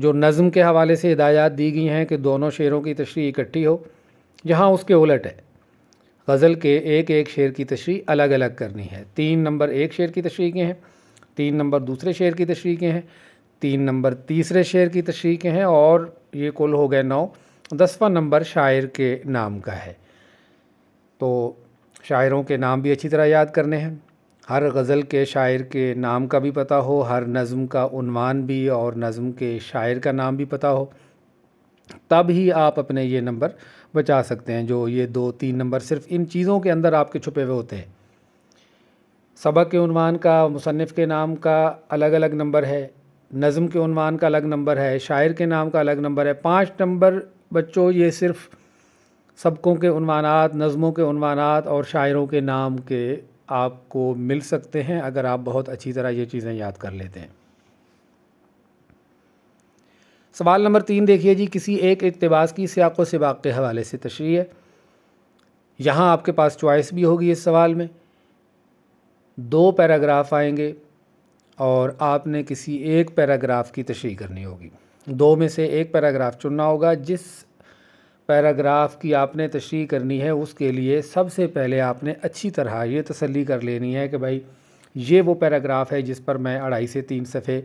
جو نظم کے حوالے سے ہدایات دی گئی ہیں کہ دونوں شعروں کی تشریح اکٹھی ہو، یہاں اس کے الٹ ہے، غزل کے ایک ایک شعر کی تشریح الگ الگ کرنی ہے۔ 3 نمبر ایک شعر کی تشریح کے ہیں، 3 نمبر دوسرے شعر کی تشریح کے ہیں، 3 نمبر تیسرے شعر کی تشریح کے ہیں، اور یہ کل ہو گئے 9۔ 10واں نمبر شاعر کے نام کا ہے۔ تو شاعروں کے نام بھی اچھی طرح یاد کرنے ہیں، ہر غزل کے شاعر کے نام کا بھی پتہ ہو، ہر نظم کا عنوان بھی اور نظم کے شاعر کا نام بھی پتہ ہو، تب ہی آپ اپنے یہ نمبر بچا سکتے ہیں۔ جو یہ 2-3 نمبر صرف ان چیزوں کے اندر آپ کے چھپے ہوئے ہوتے ہیں۔ سبق کے عنوان کا، مصنف کے نام کا الگ الگ نمبر ہے، نظم کے عنوان کا الگ نمبر ہے، شاعر کے نام کا الگ نمبر ہے۔ 5 نمبر بچوں یہ صرف سبقوں کے عنوانات، نظموں کے عنوانات اور شاعروں کے نام کے آپ کو مل سکتے ہیں اگر آپ بہت اچھی طرح یہ چیزیں یاد کر لیتے ہیں۔ سوال نمبر 3 دیکھیے جی، کسی ایک اقتباس کی سیاق و سباق کے حوالے سے تشریح ہے۔ یہاں آپ کے پاس چوائس بھی ہوگی اس سوال میں، 2 پیراگراف آئیں گے اور آپ نے کسی ایک پیراگراف کی تشریح کرنی ہوگی۔ 2 میں سے ایک پیراگراف چننا ہوگا۔ جس پیراگراف کی آپ نے تشریح کرنی ہے اس کے لیے سب سے پہلے آپ نے اچھی طرح یہ تسلی کر لینی ہے کہ بھائی یہ وہ پیراگراف ہے جس پر میں 2.5 سے 3 صفحے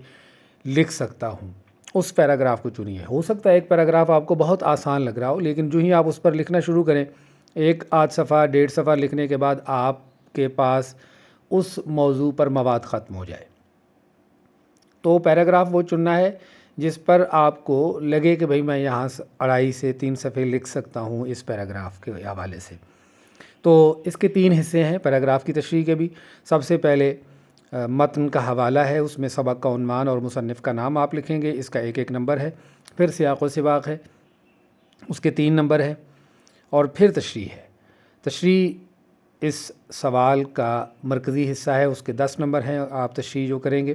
لکھ سکتا ہوں، اس پیراگراف کو چنیے۔ ہو سکتا ہے ایک پیراگراف آپ کو بہت آسان لگ رہا ہو، لیکن جو ہی آپ اس پر لکھنا شروع کریں، 1 آدھ صفحہ 1.5 صفحہ لکھنے کے بعد آپ کے پاس اس موضوع پر مواد ختم ہو جائے۔ تو پیراگراف وہ چننا ہے جس پر آپ کو لگے کہ بھئی میں یہاں 2.5 سے 3 صفحے لکھ سکتا ہوں اس پیراگراف کے حوالے سے۔ تو اس کے 3 حصے ہیں پیراگراف کی تشریح کے بھی۔ سب سے پہلے متن کا حوالہ ہے، اس میں سبق کا عنوان اور مصنف کا نام آپ لکھیں گے، اس کا 1 نمبر ہے۔ پھر سیاق و سباق ہے، اس کے 3 نمبر ہے، اور پھر تشریح ہے۔ تشریح اس سوال کا مرکزی حصہ ہے، اس کے 10 نمبر ہیں، آپ تشریح جو کریں گے۔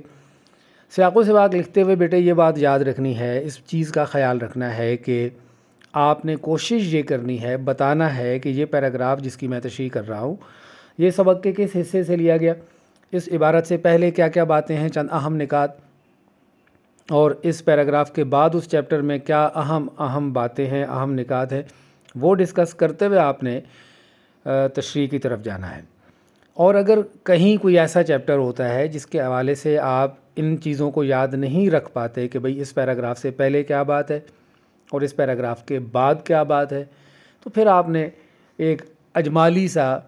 سیاق و سباق لکھتے ہوئے بیٹے یہ بات یاد رکھنی ہے، اس چیز کا خیال رکھنا ہے کہ آپ نے کوشش یہ کرنی ہے، بتانا ہے کہ یہ پیراگراف جس کی میں تشریح کر رہا ہوں یہ سبق کے کس حصے سے لیا گیا، اس عبارت سے پہلے کیا کیا باتیں ہیں، چند اہم نکات، اور اس پیراگراف کے بعد اس چیپٹر میں کیا اہم باتیں ہیں، اہم نکات ہیں، وہ ڈسکس کرتے ہوئے آپ نے تشریح کی طرف جانا ہے۔ اور اگر کہیں کوئی ایسا چیپٹر ہوتا ہے جس کے حوالے سے آپ ان چیزوں کو یاد نہیں رکھ پاتے کہ بھئی اس پیراگراف سے پہلے کیا بات ہے اور اس پیراگراف کے بعد کیا بات ہے، تو پھر آپ نے ایک اجمالی سا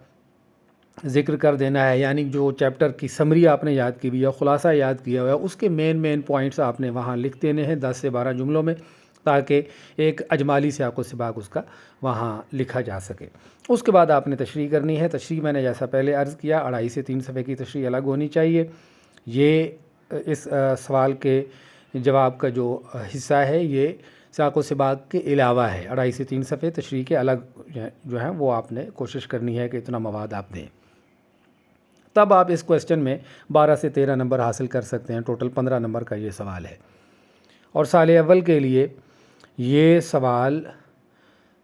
ذکر کر دینا ہے، یعنی جو چیپٹر کی سمری آپ نے یاد کی ہوئی ہے، خلاصہ یاد کیا ہوا ہے، اس کے مین پوائنٹس آپ نے وہاں لکھ دینے ہیں 10 سے 12 جملوں میں، تاکہ ایک اجمالی سیاق و سباق اس کا وہاں لکھا جا سکے۔ اس کے بعد آپ نے تشریح کرنی ہے۔ تشریح میں نے جیسا پہلے عرض کیا 2.5 سے 3 صفحے کی تشریح الگ ہونی چاہیے۔ یہ اس سوال کے جواب کا جو حصہ ہے یہ سیاق و سباق کے علاوہ ہے، 2.5 سے 3 صفحے تشریح کے الگ جو ہیں وہ آپ نے کوشش کرنی ہے کہ اتنا مواد آپ دیں، تب آپ اس کویسچن میں 12 سے 13 نمبر حاصل کر سکتے ہیں۔ ٹوٹل 15 نمبر کا یہ سوال ہے، اور سال اول کے لیے یہ سوال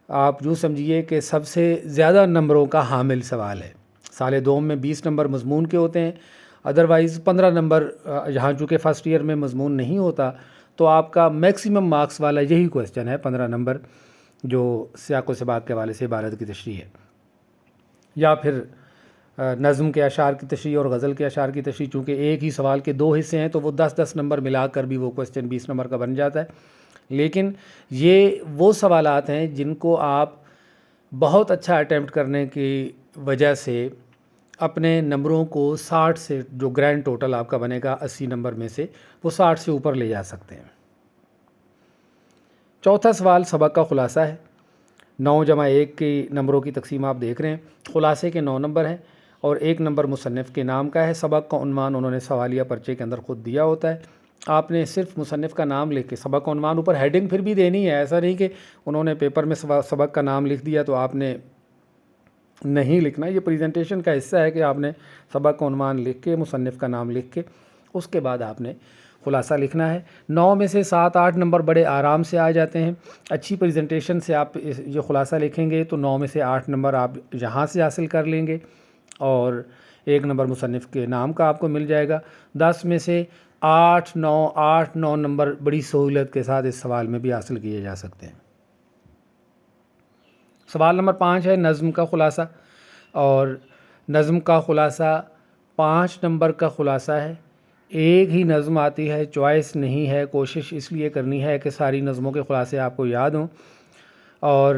آپ یوں سمجھیے کہ سب سے زیادہ نمبروں کا حامل سوال ہے۔ سال دوم میں 20 نمبر مضمون کے ہوتے ہیں، ادروائز 15 نمبر یہاں چونکہ فرسٹ ایئر میں مضمون نہیں ہوتا تو آپ کا میکسیمم مارکس والا یہی کویسچن ہے 15 نمبر، جو سیاق و سباق کے حوالے سے عبارت کی تشریح ہے، یا پھر نظم کے اشعار کی تشریح اور غزل کے اشعار کی تشریح۔ چونکہ ایک ہی سوال کے 2 حصے ہیں تو وہ 10 نمبر ملا کر بھی وہ کویسچن 20 نمبر کا بن جاتا ہے۔ لیکن یہ وہ سوالات ہیں جن کو آپ بہت اچھا اٹیمپٹ کرنے کی وجہ سے اپنے نمبروں کو 60 سے، جو گرینڈ ٹوٹل آپ کا بنے گا 80 نمبر میں سے، وہ 60 سے اوپر لے جا سکتے ہیں۔ چوتھا سوال سبق کا خلاصہ ہے۔ 9 جمع 1 کی نمبروں کی تقسیم آپ دیکھ رہے ہیں، خلاصے کے 9 نمبر ہیں اور 1 نمبر مصنف کے نام کا ہے۔ سبق کا عنوان انہوں نے سوالیہ پرچے کے اندر خود دیا ہوتا ہے، آپ نے صرف مصنف کا نام لکھ کے سبق کا عنوان اوپر ہیڈنگ پھر بھی دینی ہے، ایسا نہیں کہ انہوں نے پیپر میں سبق کا نام لکھ دیا تو آپ نے نہیں لکھنا۔ یہ پریزنٹیشن کا حصہ ہے کہ آپ نے سبق کا عنوان لکھ کے، مصنف کا نام لکھ کے، اس کے بعد آپ نے خلاصہ لکھنا ہے۔ 9 میں سے 7-8 نمبر بڑے آرام سے آ جاتے ہیں، اچھی پریزنٹیشن سے آپ یہ خلاصہ لکھیں گے تو 9 میں سے 8 نمبر آپ یہاں سے حاصل کر لیں گے، اور 1 نمبر مصنف کے نام کا آپ کو مل جائے گا۔ 10 میں سے 8 9 نمبر بڑی سہولت کے ساتھ اس سوال میں بھی حاصل کیے جا سکتے ہیں۔ سوال نمبر 5 ہے نظم کا خلاصہ، اور نظم کا خلاصہ 5 نمبر کا خلاصہ ہے۔ ایک ہی نظم آتی ہے، چوائس نہیں ہے۔ کوشش اس لیے کرنی ہے کہ ساری نظموں کے خلاصے آپ کو یاد ہوں، اور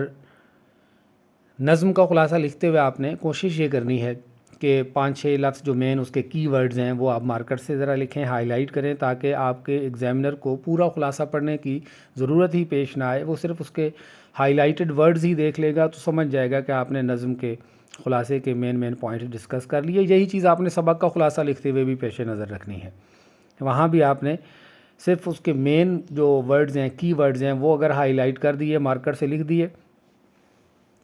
نظم کا خلاصہ لکھتے ہوئے آپ نے کوشش یہ کرنی ہے کہ 5 6 لفظ جو مین اس کے کی ورڈز ہیں وہ آپ مارکر سے ذرا لکھیں، ہائی لائٹ کریں، تاکہ آپ کے ایگزامنر کو پورا خلاصہ پڑھنے کی ضرورت ہی پیش نہ آئے۔ وہ صرف اس کے ہائی لائٹڈ ورڈز ہی دیکھ لے گا تو سمجھ جائے گا کہ آپ نے نظم کے خلاصے کے مین پوائنٹ ڈسکس کر لیے۔ یہی چیز آپ نے سبق کا خلاصہ لکھتے ہوئے بھی پیش نظر رکھنی ہے۔ وہاں بھی آپ نے صرف اس کے مین جو ورڈز ہیں، کی ورڈز ہیں، وہ اگر ہائی لائٹ کر دیے، مارکر سے لکھ دیے،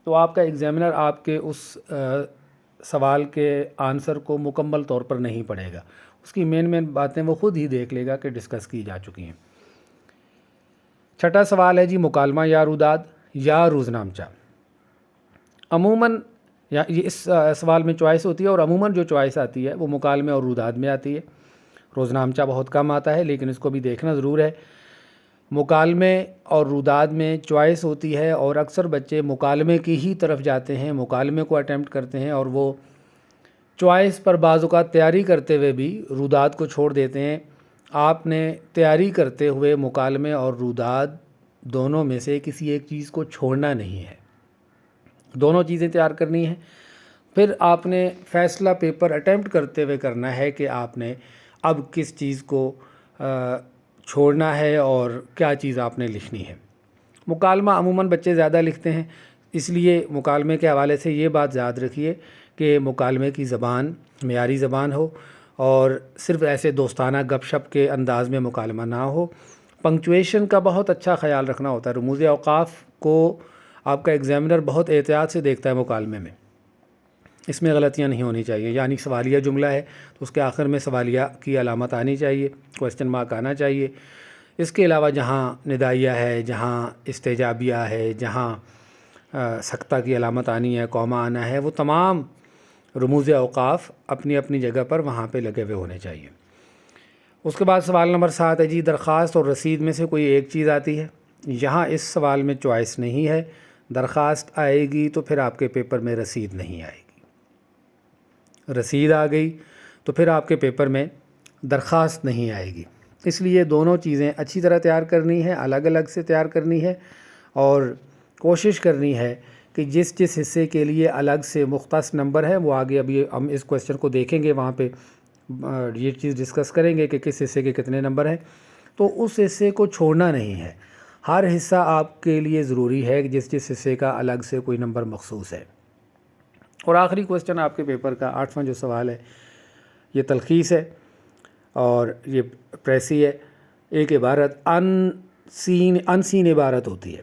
تو آپ کا ایگزامنر آپ کے اس سوال کے آنسر کو مکمل طور پر نہیں پڑھے گا۔ اس کی مین باتیں وہ خود ہی دیکھ لے گا کہ ڈسکس کی جا چکی ہیں۔ چھٹا سوال ہے جی مکالمہ یا روداد یا روزنامچہ۔ عموماً اس سوال میں چوائس ہوتی ہے، اور عموماً جو چوائس آتی ہے وہ مکالمے اور روداد میں آتی ہے۔ روزنامچہ بہت کم آتا ہے، لیکن اس کو بھی دیکھنا ضرور ہے۔ مکالمے اور روداد میں چوائس ہوتی ہے، اور اکثر بچے مکالمے کی ہی طرف جاتے ہیں، مکالمے کو اٹیمپٹ کرتے ہیں، اور وہ چوائس پر بعض اوقات تیاری کرتے ہوئے بھی روداد کو چھوڑ دیتے ہیں۔ آپ نے تیاری کرتے ہوئے مکالمے اور روداد دونوں میں سے کسی ایک چیز کو چھوڑنا نہیں ہے، دونوں چیزیں تیار کرنی ہیں۔ پھر آپ نے فیصلہ پیپر اٹیمپٹ کرتے ہوئے کرنا ہے کہ آپ نے اب کس چیز کو چھوڑنا ہے اور کیا چیز آپ نے لکھنی ہے۔ مکالمہ عموماً بچے زیادہ لکھتے ہیں، اس لیے مکالمے کے حوالے سے یہ بات یاد رکھیے کہ مکالمے کی زبان معیاری زبان ہو، اور صرف ایسے دوستانہ گپ شپ کے انداز میں مکالمہ نہ ہو۔ پنکچویشن کا بہت اچھا خیال رکھنا ہوتا ہے۔ رموز اوقاف کو آپ کا ایگزامنر بہت احتیاط سے دیکھتا ہے مکالمے میں، اس میں غلطیاں نہیں ہونی چاہیے۔ یعنی سوالیہ جملہ ہے تو اس کے آخر میں سوالیہ کی علامت آنی چاہیے، کویسچن مارک آنا چاہیے۔ اس کے علاوہ جہاں ندائیہ ہے، جہاں استجابیہ ہے، جہاں سکتہ کی علامت آنی ہے، کوما آنا ہے، وہ تمام رموز اوقاف اپنی اپنی جگہ پر وہاں پہ لگے ہوئے ہونے چاہیے۔ اس کے بعد سوال نمبر 7 ہے جی درخواست اور رسید میں سے کوئی ایک چیز آتی ہے۔ یہاں اس سوال میں چوائس نہیں ہے، درخواست آئے گی تو پھر آپ کے پیپر میں رسید نہیں آئے گی، رسید آ گئی تو پھر آپ کے پیپر میں درخواست نہیں آئے گی۔ اس لیے دونوں چیزیں اچھی طرح تیار کرنی ہے، الگ الگ سے تیار کرنی ہے، اور کوشش کرنی ہے کہ جس حصے کے لیے الگ سے مختص نمبر ہے وہ آگے ابھی ہم اس کویسچن کو دیکھیں گے، وہاں پہ یہ چیز ڈسکس کریں گے کہ کس حصے کے کتنے نمبر ہیں، تو اس حصے کو چھوڑنا نہیں ہے۔ ہر حصہ آپ کے لیے ضروری ہے کہ جس حصے کا الگ سے کوئی نمبر مخصوص ہے۔ اور آخری کویسچن آپ کے پیپر کا 8واں جو سوال ہے یہ تلخیص ہے، اور یہ پریسی ہے۔ ایک عبارت ان سین عبارت ہوتی ہے،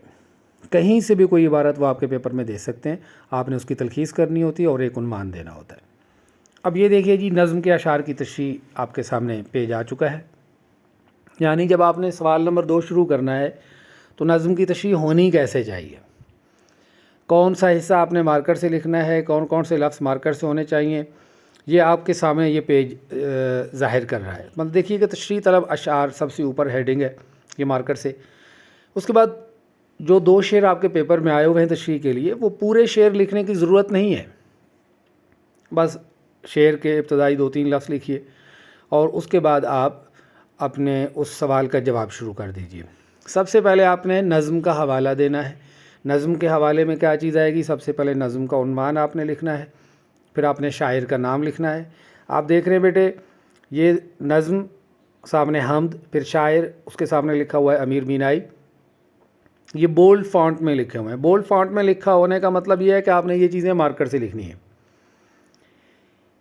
کہیں سے بھی کوئی عبارت وہ آپ کے پیپر میں دے سکتے ہیں، آپ نے اس کی تلخیص کرنی ہوتی ہے اور ایک عنوان دینا ہوتا ہے۔ اب یہ دیکھیے جی نظم کے اشعار کی تشریح آپ کے سامنے پیج آ چکا ہے۔ یعنی جب آپ نے سوال نمبر 2 شروع کرنا ہے تو نظم کی تشریح ہونی کیسے چاہیے، کون سا حصہ آپ نے مارکر سے لکھنا ہے، کون کون سے لفظ مارکر سے ہونے چاہیے، یہ آپ کے سامنے یہ پیج ظاہر کر رہا ہے۔ مطلب دیکھیے کہ تشریح طلب اشعار سب سے اوپر ہیڈنگ ہے یہ مارکر سے۔ اس کے بعد جو 2 شعر آپ کے پیپر میں آئے ہوئے ہیں تشریح کے لیے، وہ پورے شعر لکھنے کی ضرورت نہیں ہے، بس شعر کے ابتدائی 2 3 لفظ لکھیے، اور اس کے بعد آپ اپنے اس سوال کا جواب شروع کر دیجئے۔ سب سے پہلے آپ نے نظم کا حوالہ دینا ہے۔ نظم کے حوالے میں کیا چیز آئے گی؟ سب سے پہلے نظم کا عنوان آپ نے لکھنا ہے، پھر آپ نے شاعر کا نام لکھنا ہے۔ آپ دیکھ رہے ہیں بیٹے یہ نظم سامنے حمد، پھر شاعر، اس کے سامنے لکھا ہوا ہے امیر مینائی، یہ بولڈ فونٹ میں لکھے ہوئے ہیں۔ بولڈ فونٹ میں لکھا ہونے کا مطلب یہ ہے کہ آپ نے یہ چیزیں مارکر سے لکھنی ہیں۔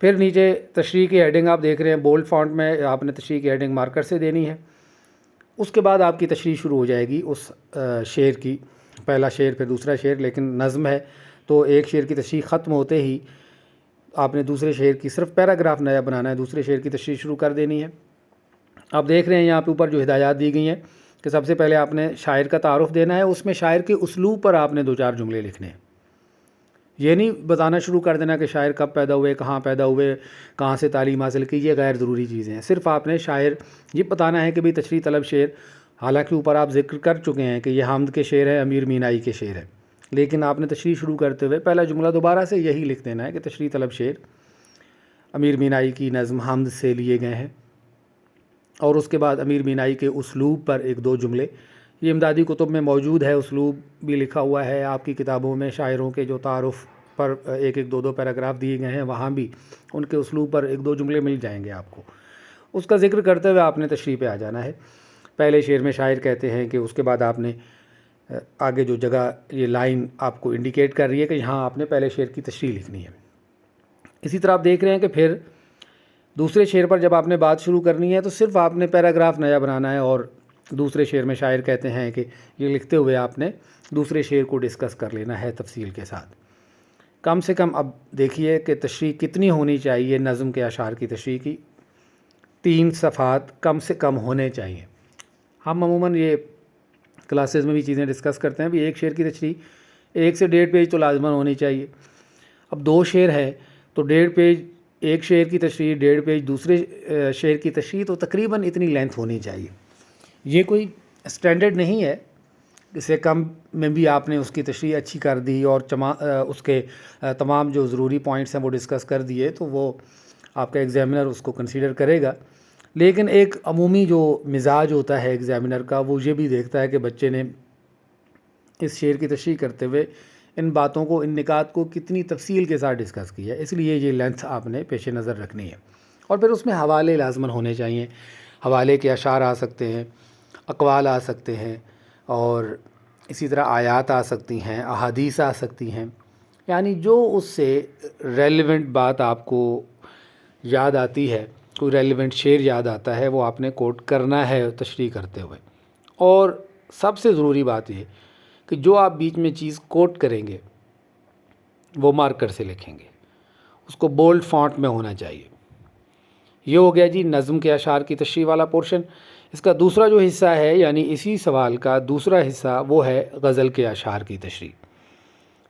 پھر نیچے تشریح کی ہیڈنگ آپ دیکھ رہے ہیں، بولڈ فونٹ میں آپ نے تشریح کی ہیڈنگ مارکر سے دینی ہے۔ اس کے بعد آپ کی تشریح شروع ہو جائے گی اس شعر کی، پہلا شعر پھر دوسرا شعر، لیکن نظم ہے تو ایک شعر کی تشریح ختم ہوتے ہی آپ نے دوسرے شعر کی صرف پیراگراف نیا بنانا ہے، دوسرے شعر کی تشریح شروع کر دینی ہے۔ آپ دیکھ رہے ہیں یہاں پہ اوپر جو ہدایات دی گئی ہیں کہ سب سے پہلے آپ نے شاعر کا تعارف دینا ہے، اس میں شاعر کے اسلوب پر آپ نے 2 4 جملے لکھنے ہیں۔ یہ نہیں بتانا شروع کر دینا کہ شاعر کب پیدا ہوئے، کہاں پیدا ہوئے، کہاں سے تعلیم حاصل کی، یہ غیر ضروری چیزیں ہیں۔ صرف آپ نے شاعر یہ بتانا ہے کہ بھئی تشریح طلب شعر، حالانکہ اوپر آپ ذکر کر چکے ہیں کہ یہ حمد کے شعر ہے، امیر مینائی کے شعر ہے، لیکن آپ نے تشریح شروع کرتے ہوئے پہلا جملہ دوبارہ سے یہی لکھ دینا ہے کہ تشریح طلب شعر امیر مینائی کی نظم حمد سے لیے گئے ہیں، اور اس کے بعد امیر مینائی کے اسلوب پر ایک دو جملے۔ یہ امدادی کتب میں موجود ہے، اسلوب بھی لکھا ہوا ہے، آپ کی کتابوں میں شاعروں کے جو تعارف پر ایک ایک دو دو پیراگراف دیے گئے ہیں، وہاں بھی ان کے اسلوب پر ایک دو جملے مل جائیں گے آپ کو۔ اس کا ذکر کرتے ہوئے آپ نے تشریح پہ آ جانا ہے۔ پہلے شعر میں شاعر کہتے ہیں کہ اس کے بعد آپ نے آگے جو جگہ یہ لائن آپ کو انڈیکیٹ کر رہی ہے کہ یہاں آپ نے پہلے شعر کی تشریح لکھنی ہے۔ اسی طرح آپ دیکھ رہے ہیں کہ پھر دوسرے شعر پر جب آپ نے بات شروع کرنی ہے تو صرف آپ نے پیراگراف نیا بنانا ہے، اور دوسرے شعر میں شاعر کہتے ہیں کہ یہ لکھتے ہوئے آپ نے دوسرے شعر کو ڈسکس کر لینا ہے تفصیل کے ساتھ۔ کم سے کم اب دیکھیے کہ تشریح کتنی ہونی چاہیے، نظم کے اشعار کی تشریح کی 3 صفحات کم سے کم ہونے چاہیے۔ ہم عموماً یہ کلاسز میں بھی چیزیں ڈسکس کرتے ہیں، بھی ایک شعر کی تشریح 1 سے 1.5 پیج تو لازماً ہونی چاہیے۔ اب 2 شعر ہے تو 1.5 پیج ایک شعر کی تشریح، 1.5 پیج دوسرے شعر کی تشریح، تو تقریباً اتنی لینتھ ہونی چاہیے۔ یہ کوئی اسٹینڈرڈ نہیں ہے، اس سے کم میں بھی آپ نے اس کی تشریح اچھی کر دی اور اس کے تمام جو ضروری پوائنٹس ہیں وہ ڈسکس کر دیے تو وہ آپ کا ایگزامنر اس کو کنسیڈر کرے گا۔ لیکن ایک عمومی جو مزاج ہوتا ہے ایگزامنر کا، وہ یہ بھی دیکھتا ہے کہ بچے نے اس شعر کی تشریح کرتے ہوئے ان باتوں کو، ان نکات کو کتنی تفصیل کے ساتھ ڈسکس کیا ہے، اس لیے یہ لینتھ آپ نے پیش نظر رکھنی ہے۔ اور پھر اس میں حوالے لازماً ہونے چاہیے، حوالے کے اشعار آ سکتے ہیں، اقوال آ سکتے ہیں، اور اسی طرح آیات آ سکتی ہیں، احادیث آ سکتی ہیں، یعنی جو اس سے ریلیونٹ بات آپ کو یاد آتی ہے، کوئی ریلیونٹ شعر یاد آتا ہے، وہ آپ نے کوٹ کرنا ہے تشریح کرتے ہوئے۔ اور سب سے ضروری بات یہ کہ جو آپ بیچ میں چیز کوٹ کریں گے وہ مارکر سے لکھیں گے، اس کو بولڈ فونٹ میں ہونا چاہیے۔ یہ ہو گیا جی نظم کے اشعار کی تشریح والا پورشن۔ اس کا دوسرا جو حصہ ہے، یعنی اسی سوال کا دوسرا حصہ، وہ ہے غزل کے اشعار کی تشریح۔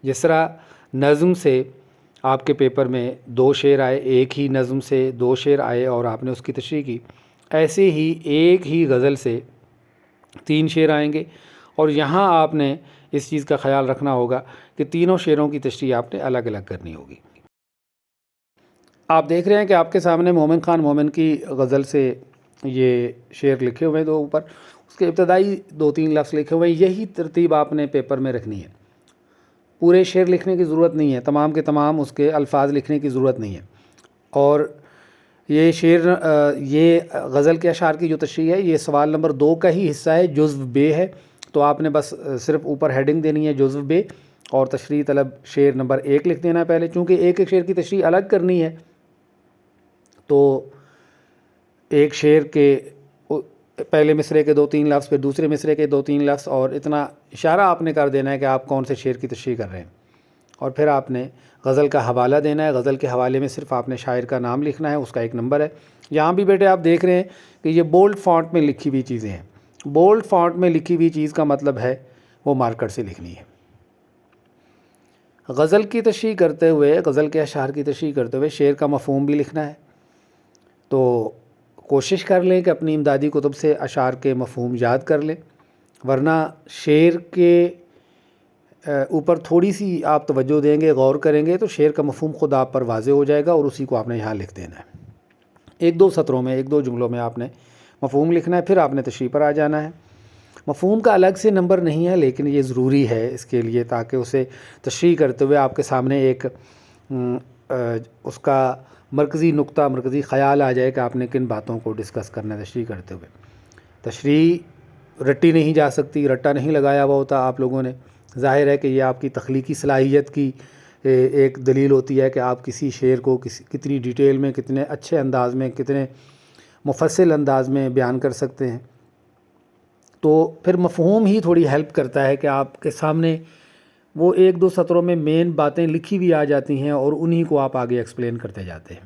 جس طرح نظم سے آپ کے پیپر میں 2 شعر آئے، ایک ہی نظم سے 2 شعر آئے اور آپ نے اس کی تشریح کی، ایسے ہی ایک ہی غزل سے 3 شعر آئیں گے، اور یہاں آپ نے اس چیز کا خیال رکھنا ہوگا کہ تینوں شعروں کی تشریح آپ نے الگ الگ کرنی ہوگی۔ آپ دیکھ رہے ہیں کہ آپ کے سامنے مومن خان مومن کی غزل سے یہ شعر لکھے ہوئے ہیں، دو اوپر اس کے ابتدائی 2-3 لفظ لکھے ہوئے ہیں۔ یہی ترتیب آپ نے پیپر میں رکھنی ہے، پورے شعر لکھنے کی ضرورت نہیں ہے، تمام کے تمام اس کے الفاظ لکھنے کی ضرورت نہیں ہے۔ اور یہ شعر، یہ غزل کے اشعار کی جو تشریح ہے، یہ سوال نمبر 2 کا ہی حصہ ہے، جزو ب ہے، تو آپ نے بس صرف اوپر ہیڈنگ دینی ہے جزو ب، اور تشریح طلب شعر نمبر 1 لکھ دینا ہے پہلے، چونکہ ایک ایک شعر کی تشریح الگ کرنی ہے تو ایک شعر کے پہلے مصرعے کے 2-3 لفظ، پھر دوسرے مصرعے کے 2-3 لفظ، اور اتنا اشارہ آپ نے کر دینا ہے کہ آپ کون سے شعر کی تشریح کر رہے ہیں، اور پھر آپ نے غزل کا حوالہ دینا ہے۔ غزل کے حوالے میں صرف آپ نے شاعر کا نام لکھنا ہے، اس کا ایک نمبر ہے۔ یہاں بھی بیٹے آپ دیکھ رہے ہیں کہ یہ بولڈ فونٹ میں لکھی ہوئی چیزیں ہیں۔ بولڈ فونٹ میں لکھی ہوئی چیز کا مطلب ہے وہ مارکر سے لکھنی ہے۔ غزل کی تشریح کرتے ہوئے، غزل کے اشعار کی تشریح کرتے ہوئے شعر کا مفہوم بھی لکھنا ہے، تو کوشش کر لیں کہ اپنی امدادی کتب سے اشعار کے مفہوم یاد کر لیں، ورنہ شعر کے اوپر تھوڑی سی آپ توجہ دیں گے، غور کریں گے، تو شعر کا مفہوم خود آپ پر واضح ہو جائے گا، اور اسی کو آپ نے یہاں لکھ دینا ہے۔ 1-2 سطروں میں، 1-2 جملوں میں آپ نے مفہوم لکھنا ہے، پھر آپ نے تشریح پر آ جانا ہے۔ مفہوم کا الگ سے نمبر نہیں ہے، لیکن یہ ضروری ہے اس کے لیے، تاکہ اسے تشریح کرتے ہوئے آپ کے سامنے ایک اس کا مرکزی نقطہ، مرکزی خیال آ جائے کہ آپ نے کن باتوں کو ڈسکس کرنا ہے تشریح کرتے ہوئے۔ تشریح رٹی نہیں جا سکتی، رٹا نہیں لگایا ہوا ہوتا آپ لوگوں نے۔ ظاہر ہے کہ یہ آپ کی تخلیقی صلاحیت کی ایک دلیل ہوتی ہے کہ آپ کسی شعر کو کتنی ڈیٹیل میں، کتنے اچھے انداز میں، کتنے مفصل انداز میں بیان کر سکتے ہیں۔ تو پھر مفہوم ہی تھوڑی ہیلپ کرتا ہے کہ آپ کے سامنے وہ 1-2 سطروں میں مین باتیں لکھی ہوئی آ جاتی ہیں، اور انہی کو آپ آگے ایکسپلین کرتے جاتے ہیں۔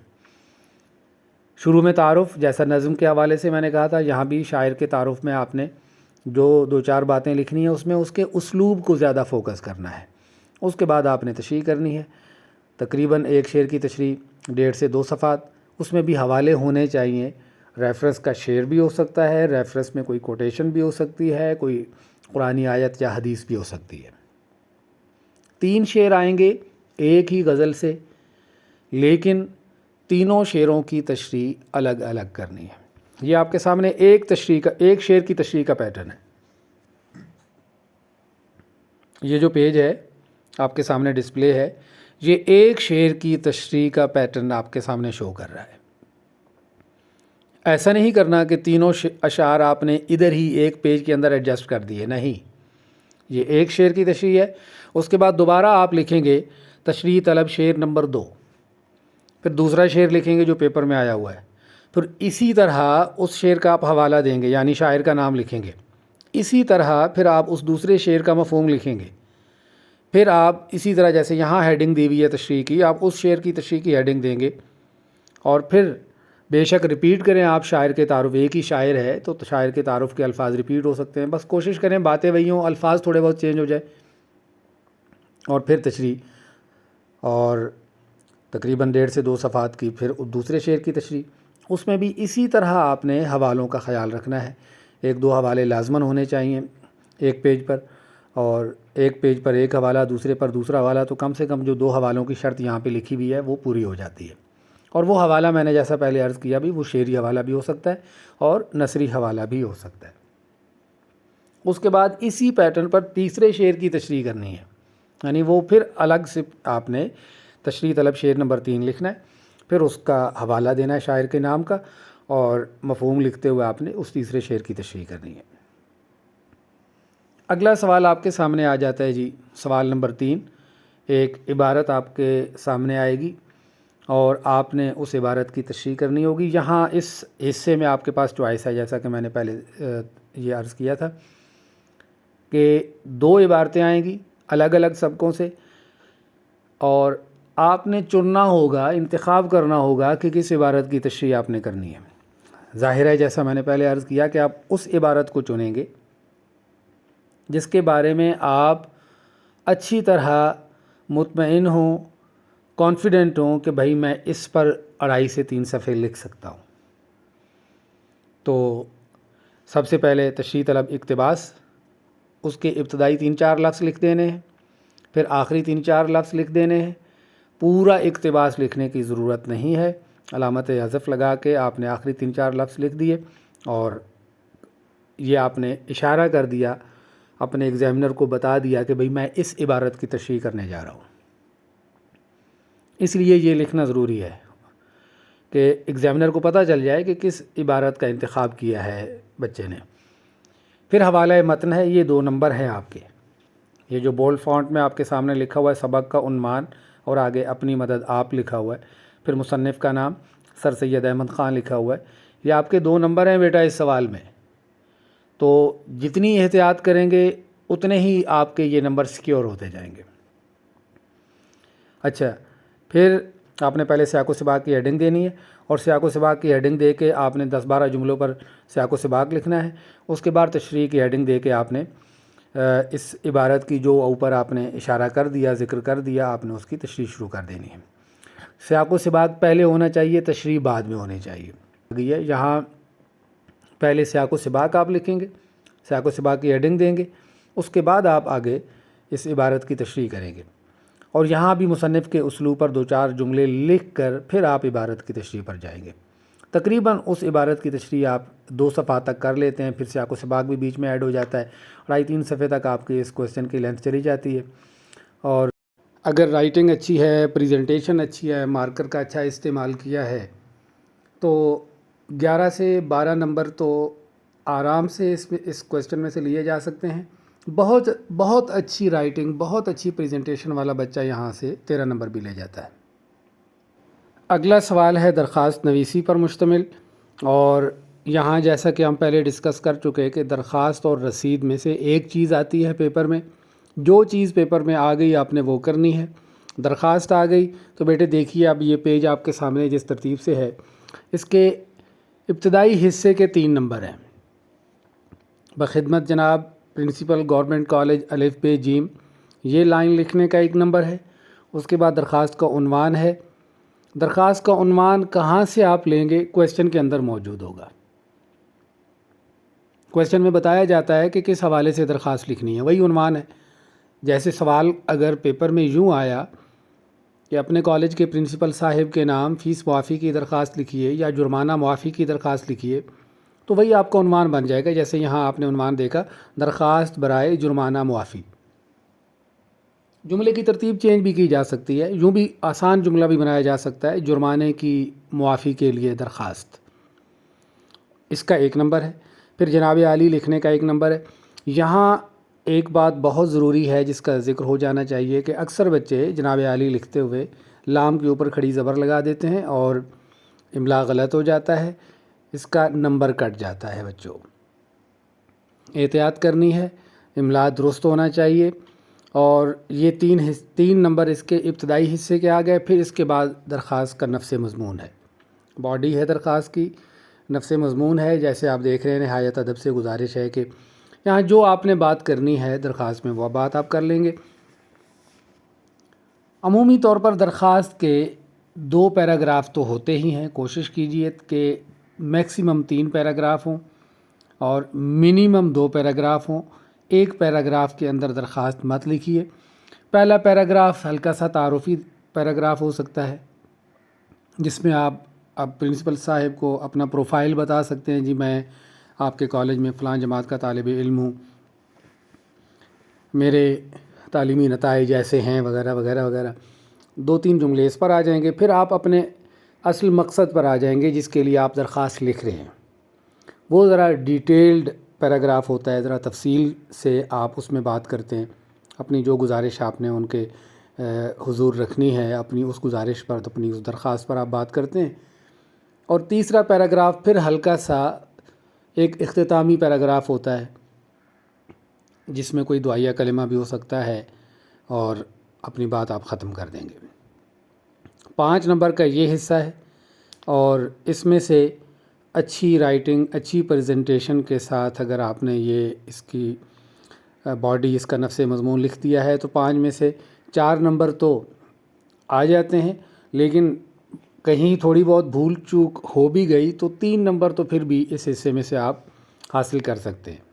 شروع میں تعارف، جیسا نظم کے حوالے سے میں نے کہا تھا، یہاں بھی شاعر کے تعارف میں آپ نے جو 2-4 باتیں لکھنی ہیں، اس میں اس کے اسلوب کو زیادہ فوکس کرنا ہے۔ اس کے بعد آپ نے تشریح کرنی ہے. تقریباً ایک شعر کی تشریح 1.5 سے 2 صفحات. اس میں بھی حوالے ہونے چاہیے. ریفرنس کا شعر بھی ہو سکتا ہے, ریفرنس میں کوئی کوٹیشن بھی ہو سکتی ہے, کوئی قرآنی آیت یا حدیث بھی ہو سکتی ہے. 3 شعر آئیں گے ایک ہی غزل سے, لیکن تینوں شعروں کی تشریح الگ الگ کرنی ہے. یہ آپ کے سامنے ایک شعر کی تشریح کا پیٹرن ہے. یہ جو پیج ہے آپ کے سامنے ڈسپلے ہے, یہ ایک شعر کی تشریح کا پیٹرن آپ کے سامنے شو کر رہا ہے. ایسا نہیں کرنا کہ تینوں اشعار آپ نے ادھر ہی ایک پیج کے اندر ایڈجسٹ کر دیے, نہیں. یہ ایک شعر کی تشریح ہے. اس کے بعد دوبارہ آپ لکھیں گے تشریح طلب شعر نمبر 2, پھر دوسرا شعر لکھیں گے جو پیپر میں آیا ہوا ہے, پھر اسی طرح اس شعر کا آپ حوالہ دیں گے, یعنی شاعر کا نام لکھیں گے. اسی طرح پھر آپ اس دوسرے شعر کا مفہوم لکھیں گے. پھر آپ اسی طرح جیسے یہاں ہیڈنگ دی ہوئی ہے تشریح کی, آپ اس شعر کی تشریح کی ہیڈنگ دیں گے. اور پھر بے شک ریپیٹ کریں آپ شاعر کے تعارف, ایک ہی شاعر ہے تو شاعر کے تعارف کے الفاظ ریپیٹ ہو سکتے ہیں, بس کوشش کریں باتیں وہی ہوں, الفاظ تھوڑے بہت چینج ہو جائے. اور پھر تشریح, اور تقریباً 1.5 سے 2 صفحات کی پھر دوسرے شعر کی تشریح. اس میں بھی اسی طرح آپ نے حوالوں کا خیال رکھنا ہے. 1-2 حوالے لازماً ہونے چاہیے ایک پیج پر, اور ایک پیج پر ایک حوالہ, دوسرے پر دوسرا حوالہ, تو کم سے کم جو 2 حوالوں کی شرط یہاں پہ لکھی ہوئی ہے وہ پوری ہو جاتی ہے. اور وہ حوالہ میں نے جیسا پہلے عرض کیا بھی, وہ شعری حوالہ بھی ہو سکتا ہے اور نثری حوالہ بھی ہو سکتا ہے. اس کے بعد اسی پیٹرن پر تیسرے شعر کی تشریح کرنی ہے, یعنی وہ پھر الگ سے آپ نے تشریح طلب شعر نمبر 3 لکھنا ہے, پھر اس کا حوالہ دینا ہے شاعر کے نام کا, اور مفہوم لکھتے ہوئے آپ نے اس تیسرے شعر کی تشریح کرنی ہے. اگلا سوال آپ کے سامنے آ جاتا ہے جی, سوال نمبر 3. ایک عبارت آپ کے سامنے آئے گی اور آپ نے اس عبارت کی تشریح کرنی ہوگی. یہاں اس حصے میں آپ کے پاس چوائس ہے, جیسا کہ میں نے پہلے یہ عرض کیا تھا کہ 2 عبارتیں آئیں گی الگ الگ سبقوں سے, اور آپ نے چننا ہوگا, انتخاب کرنا ہوگا کہ کس عبارت کی تشریح آپ نے کرنی ہے. ظاہر ہے جیسا میں نے پہلے عرض کیا کہ آپ اس عبارت کو چنیں گے جس کے بارے میں آپ اچھی طرح مطمئن ہوں, کانفیڈنٹ ہوں کہ بھائی میں اس پر 2.5 سے 3 صفحے لکھ سکتا ہوں. تو سب سے پہلے تشریح طلب اقتباس, اس کے ابتدائی 3-4 لفظ لکھ دینے ہیں, پھر آخری 3-4 لفظ لکھ دینے ہیں. پورا اقتباس لکھنے کی ضرورت نہیں ہے, علامت حذف لگا کے آپ نے آخری 3-4 لفظ لکھ دیے, اور یہ آپ نے اشارہ کر دیا, اپنے ایگزامنر کو بتا دیا کہ بھئی میں اس عبارت کی تشریح کرنے جا رہا ہوں. اس لیے یہ لکھنا ضروری ہے کہ ایگزامنر کو پتہ چل جائے کہ کس عبارت کا انتخاب کیا ہے بچے نے. پھر حوالہ متن ہے, یہ 2 نمبر ہیں آپ کے. یہ جو بولڈ فونٹ میں آپ کے سامنے لکھا ہوا ہے سبق کا عنوان, اور آگے اپنی مدد آپ لکھا ہوا ہے, پھر مصنف کا نام سر سید احمد خان لکھا ہوا ہے. یہ آپ کے 2 نمبر ہیں بیٹا اس سوال میں. تو جتنی احتیاط کریں گے اتنے ہی آپ کے یہ نمبر سیکیور ہوتے جائیں گے. اچھا, پھر آپ نے پہلے سیاق و سباق کی ہیڈنگ دینی ہے, اور سیاق و سباق کی ہیڈنگ دے کے آپ نے 10-12 جملوں پر سیاق و سباق لکھنا ہے. اس کے بعد تشریح کی ہیڈنگ دے کے آپ نے اس عبارت کی جو اوپر آپ نے اشارہ کر دیا, ذکر کر دیا, آپ نے اس کی تشریح شروع کر دینی ہے. سیاق و سباق پہلے ہونا چاہیے, تشریح بعد میں ہونی چاہیے. یہاں پہلے سیاق و سباق آپ لکھیں گے, سیاق و سباق کی ہیڈنگ دیں گے, اس کے بعد آپ آگے اس عبارت کی تشریح کریں گے, اور یہاں بھی مصنف کے اسلوب پر 2-4 جملے لکھ کر پھر آپ عبارت کی تشریح پر جائیں گے. تقریباً اس عبارت کی تشریح آپ 2 صفحات تک کر لیتے ہیں, پھر سیاق و سباق بھی بیچ میں ایڈ ہو جاتا ہے. 2.5-3 صفحے تک آپ کی اس کویسچن کی لینتھ چلی جاتی ہے. اور اگر رائٹنگ اچھی ہے, پریزنٹیشن اچھی ہے, مارکر کا اچھا استعمال کیا ہے, تو 11 سے 12 نمبر تو آرام سے اس کویسچن میں سے لیے جا سکتے ہیں. بہت اچھی رائٹنگ, بہت اچھی پریزنٹیشن والا بچہ یہاں سے 13 نمبر بھی لے جاتا ہے. اگلا سوال ہے درخواست نویسی پر مشتمل, اور یہاں جیسا کہ ہم پہلے ڈسکس کر چکے کہ درخواست اور رسید میں سے ایک چیز آتی ہے پیپر میں. جو چیز پیپر میں آ گئی آپ نے وہ کرنی ہے. درخواست آ گئی تو بیٹے دیکھیے, اب یہ پیج آپ کے سامنے جس ترتیب سے ہے, اس کے ابتدائی حصے کے 3 نمبر ہیں. بخدمت جناب پرنسپل گورنمنٹ کالج الف بے جیم, یہ لائن لکھنے کا ایک نمبر ہے۔ اس کے بعد درخواست کا عنوان ہے۔ درخواست کا عنوان کہاں سے آپ لیں گے؟ کویسچن کے اندر موجود ہوگا۔ کویسچن میں بتایا جاتا ہے کہ کس حوالے سے درخواست لکھنی ہے، وہی عنوان ہے۔ جیسے سوال اگر پیپر میں یوں آیا کہ اپنے کالج کے پرنسپل صاحب کے نام فیس معافی کی درخواست لکھیے یا جرمانہ معافی کی درخواست لکھیے، تو وہی آپ کا عنوان بن جائے گا۔ جیسے یہاں آپ نے عنوان دیکھا، درخواست برائے جرمانہ معافی۔ جملے کی ترتیب چینج بھی کی جا سکتی ہے، یوں بھی آسان جملہ بھی بنایا جا سکتا ہے، جرمانے کی معافی کے لیے درخواست، اس کا ایک نمبر ہے۔ پھر جناب عالی لکھنے کا ایک نمبر ہے۔ یہاں ایک بات بہت ضروری ہے جس کا ذکر ہو جانا چاہیے کہ اکثر بچے جناب عالی لکھتے ہوئے لام کے اوپر کھڑی زبر لگا دیتے ہیں اور املا غلط ہو جاتا ہے، اس کا نمبر کٹ جاتا ہے۔ بچوں احتیاط کرنی ہے، املا درست ہونا چاہیے۔ اور یہ تین نمبر اس کے ابتدائی حصے کے آ گئے۔ پھر اس کے بعد درخواست کا نفس مضمون ہے، باڈی ہے درخواست کی، نفس مضمون ہے۔ جیسے آپ دیکھ رہے ہیں، نہایت ادب سے گزارش ہے کہ یہاں جو آپ نے بات کرنی ہے درخواست میں وہ بات آپ کر لیں گے۔ عمومی طور پر درخواست کے 2 پیراگراف تو ہوتے ہی ہیں، کوشش کیجئے کہ میکسیمم 3 پیراگراف ہوں اور منیمم 2 پیراگراف ہوں۔ ایک پیراگراف کے اندر درخواست مت لکھیے۔ پہلا پیراگراف ہلکا سا تعارفی پیراگراف ہو سکتا ہے، جس میں آپ اب پرنسپل صاحب کو اپنا پروفائل بتا سکتے ہیں، جی میں آپ کے کالج میں فلاں جماعت کا طالب علم ہوں، میرے تعلیمی نتائج ایسے ہیں، وغیرہ وغیرہ وغیرہ۔ 2-3 جملے اس پر آ جائیں گے۔ پھر آپ اپنے اصل مقصد پر آ جائیں گے جس کے لیے آپ درخواست لکھ رہے ہیں۔ وہ ذرا ڈیٹیلڈ پیراگراف ہوتا ہے، ذرا تفصیل سے آپ اس میں بات کرتے ہیں، اپنی جو گزارش آپ نے ان کے حضور رکھنی ہے، اپنی اس گزارش پر، اپنی اس درخواست پر آپ بات کرتے ہیں۔ اور تیسرا پیراگراف پھر ہلکا سا ایک اختتامی پیراگراف ہوتا ہے، جس میں کوئی دعائیہ کلمہ بھی ہو سکتا ہے، اور اپنی بات آپ ختم کر دیں گے۔ 5 نمبر کا یہ حصہ ہے، اور اس میں سے اچھی رائٹنگ، اچھی پریزنٹیشن کے ساتھ اگر آپ نے یہ اس کی باڈی، اس کا نفس مضمون لکھ دیا ہے تو 5 میں سے 4 نمبر تو آ جاتے ہیں، لیکن کہیں تھوڑی بہت بھول چوک ہو بھی گئی تو 3 نمبر تو پھر بھی اس حصے میں سے آپ حاصل کر سکتے ہیں۔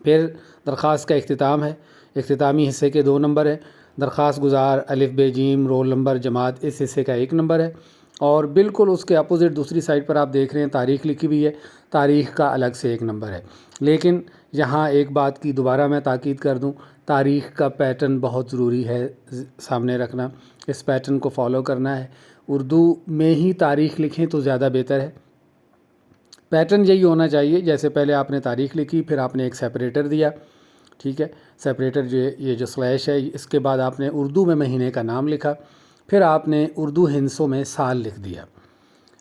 پھر درخواست کا اختتام ہے، اختتامی حصے کے 2 نمبر ہیں۔ درخواست گزار الف ب ج رول نمبر جماعت، اس حصے کا 1 نمبر ہے۔ اور بالکل اس کے اپوزٹ دوسری سائڈ پر آپ دیکھ رہے ہیں تاریخ لکھی ہوئی ہے، تاریخ کا الگ سے 1 نمبر ہے۔ لیکن یہاں ایک بات کی دوبارہ میں تاکید کر دوں، تاریخ کا پیٹرن بہت ضروری ہے سامنے رکھنا، اس پیٹرن کو فالو کرنا ہے۔ اردو میں ہی تاریخ لکھیں تو زیادہ بہتر ہے۔ پیٹرن یہی ہونا چاہیے، جیسے پہلے آپ نے تاریخ لکھی، پھر آپ نے ایک سیپریٹر دیا، ٹھیک ہے، سیپریٹر یہ جو سلیش ہے، اس کے بعد آپ نے اردو میں مہینے کا نام لکھا، پھر آپ نے اردو ہندسوں میں سال لکھ دیا۔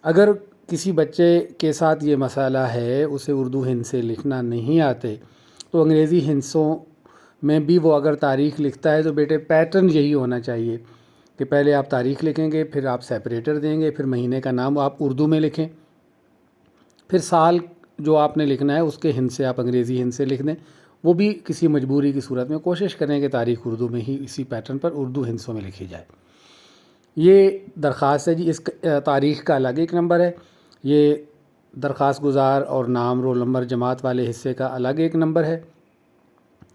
اگر کسی بچے کے ساتھ یہ مسئلہ ہے، اسے اردو ہندسے لکھنا نہیں آتے، تو انگریزی ہندسوں میں بھی وہ اگر تاریخ لکھتا ہے تو بیٹے پیٹرن یہی ہونا چاہیے کہ پہلے آپ تاریخ لکھیں گے، پھر آپ سیپریٹر دیں گے، پھر مہینے کا نام آپ اردو میں لکھیں، پھر سال جو آپ نے لکھنا ہے اس کے ہند سے آپ انگریزی ہند سے لکھ دیں۔ وہ بھی کسی مجبوری کی صورت میں کوشش کریں کہ تاریخ اردو میں ہی اسی پیٹرن پر اردو ہندسوں میں لکھی جائے۔ یہ درخواست ہے جی، اس تاریخ کا الگ 1 نمبر ہے، یہ درخواست گزار اور نام رول نمبر جماعت والے حصے کا الگ 1 نمبر ہے۔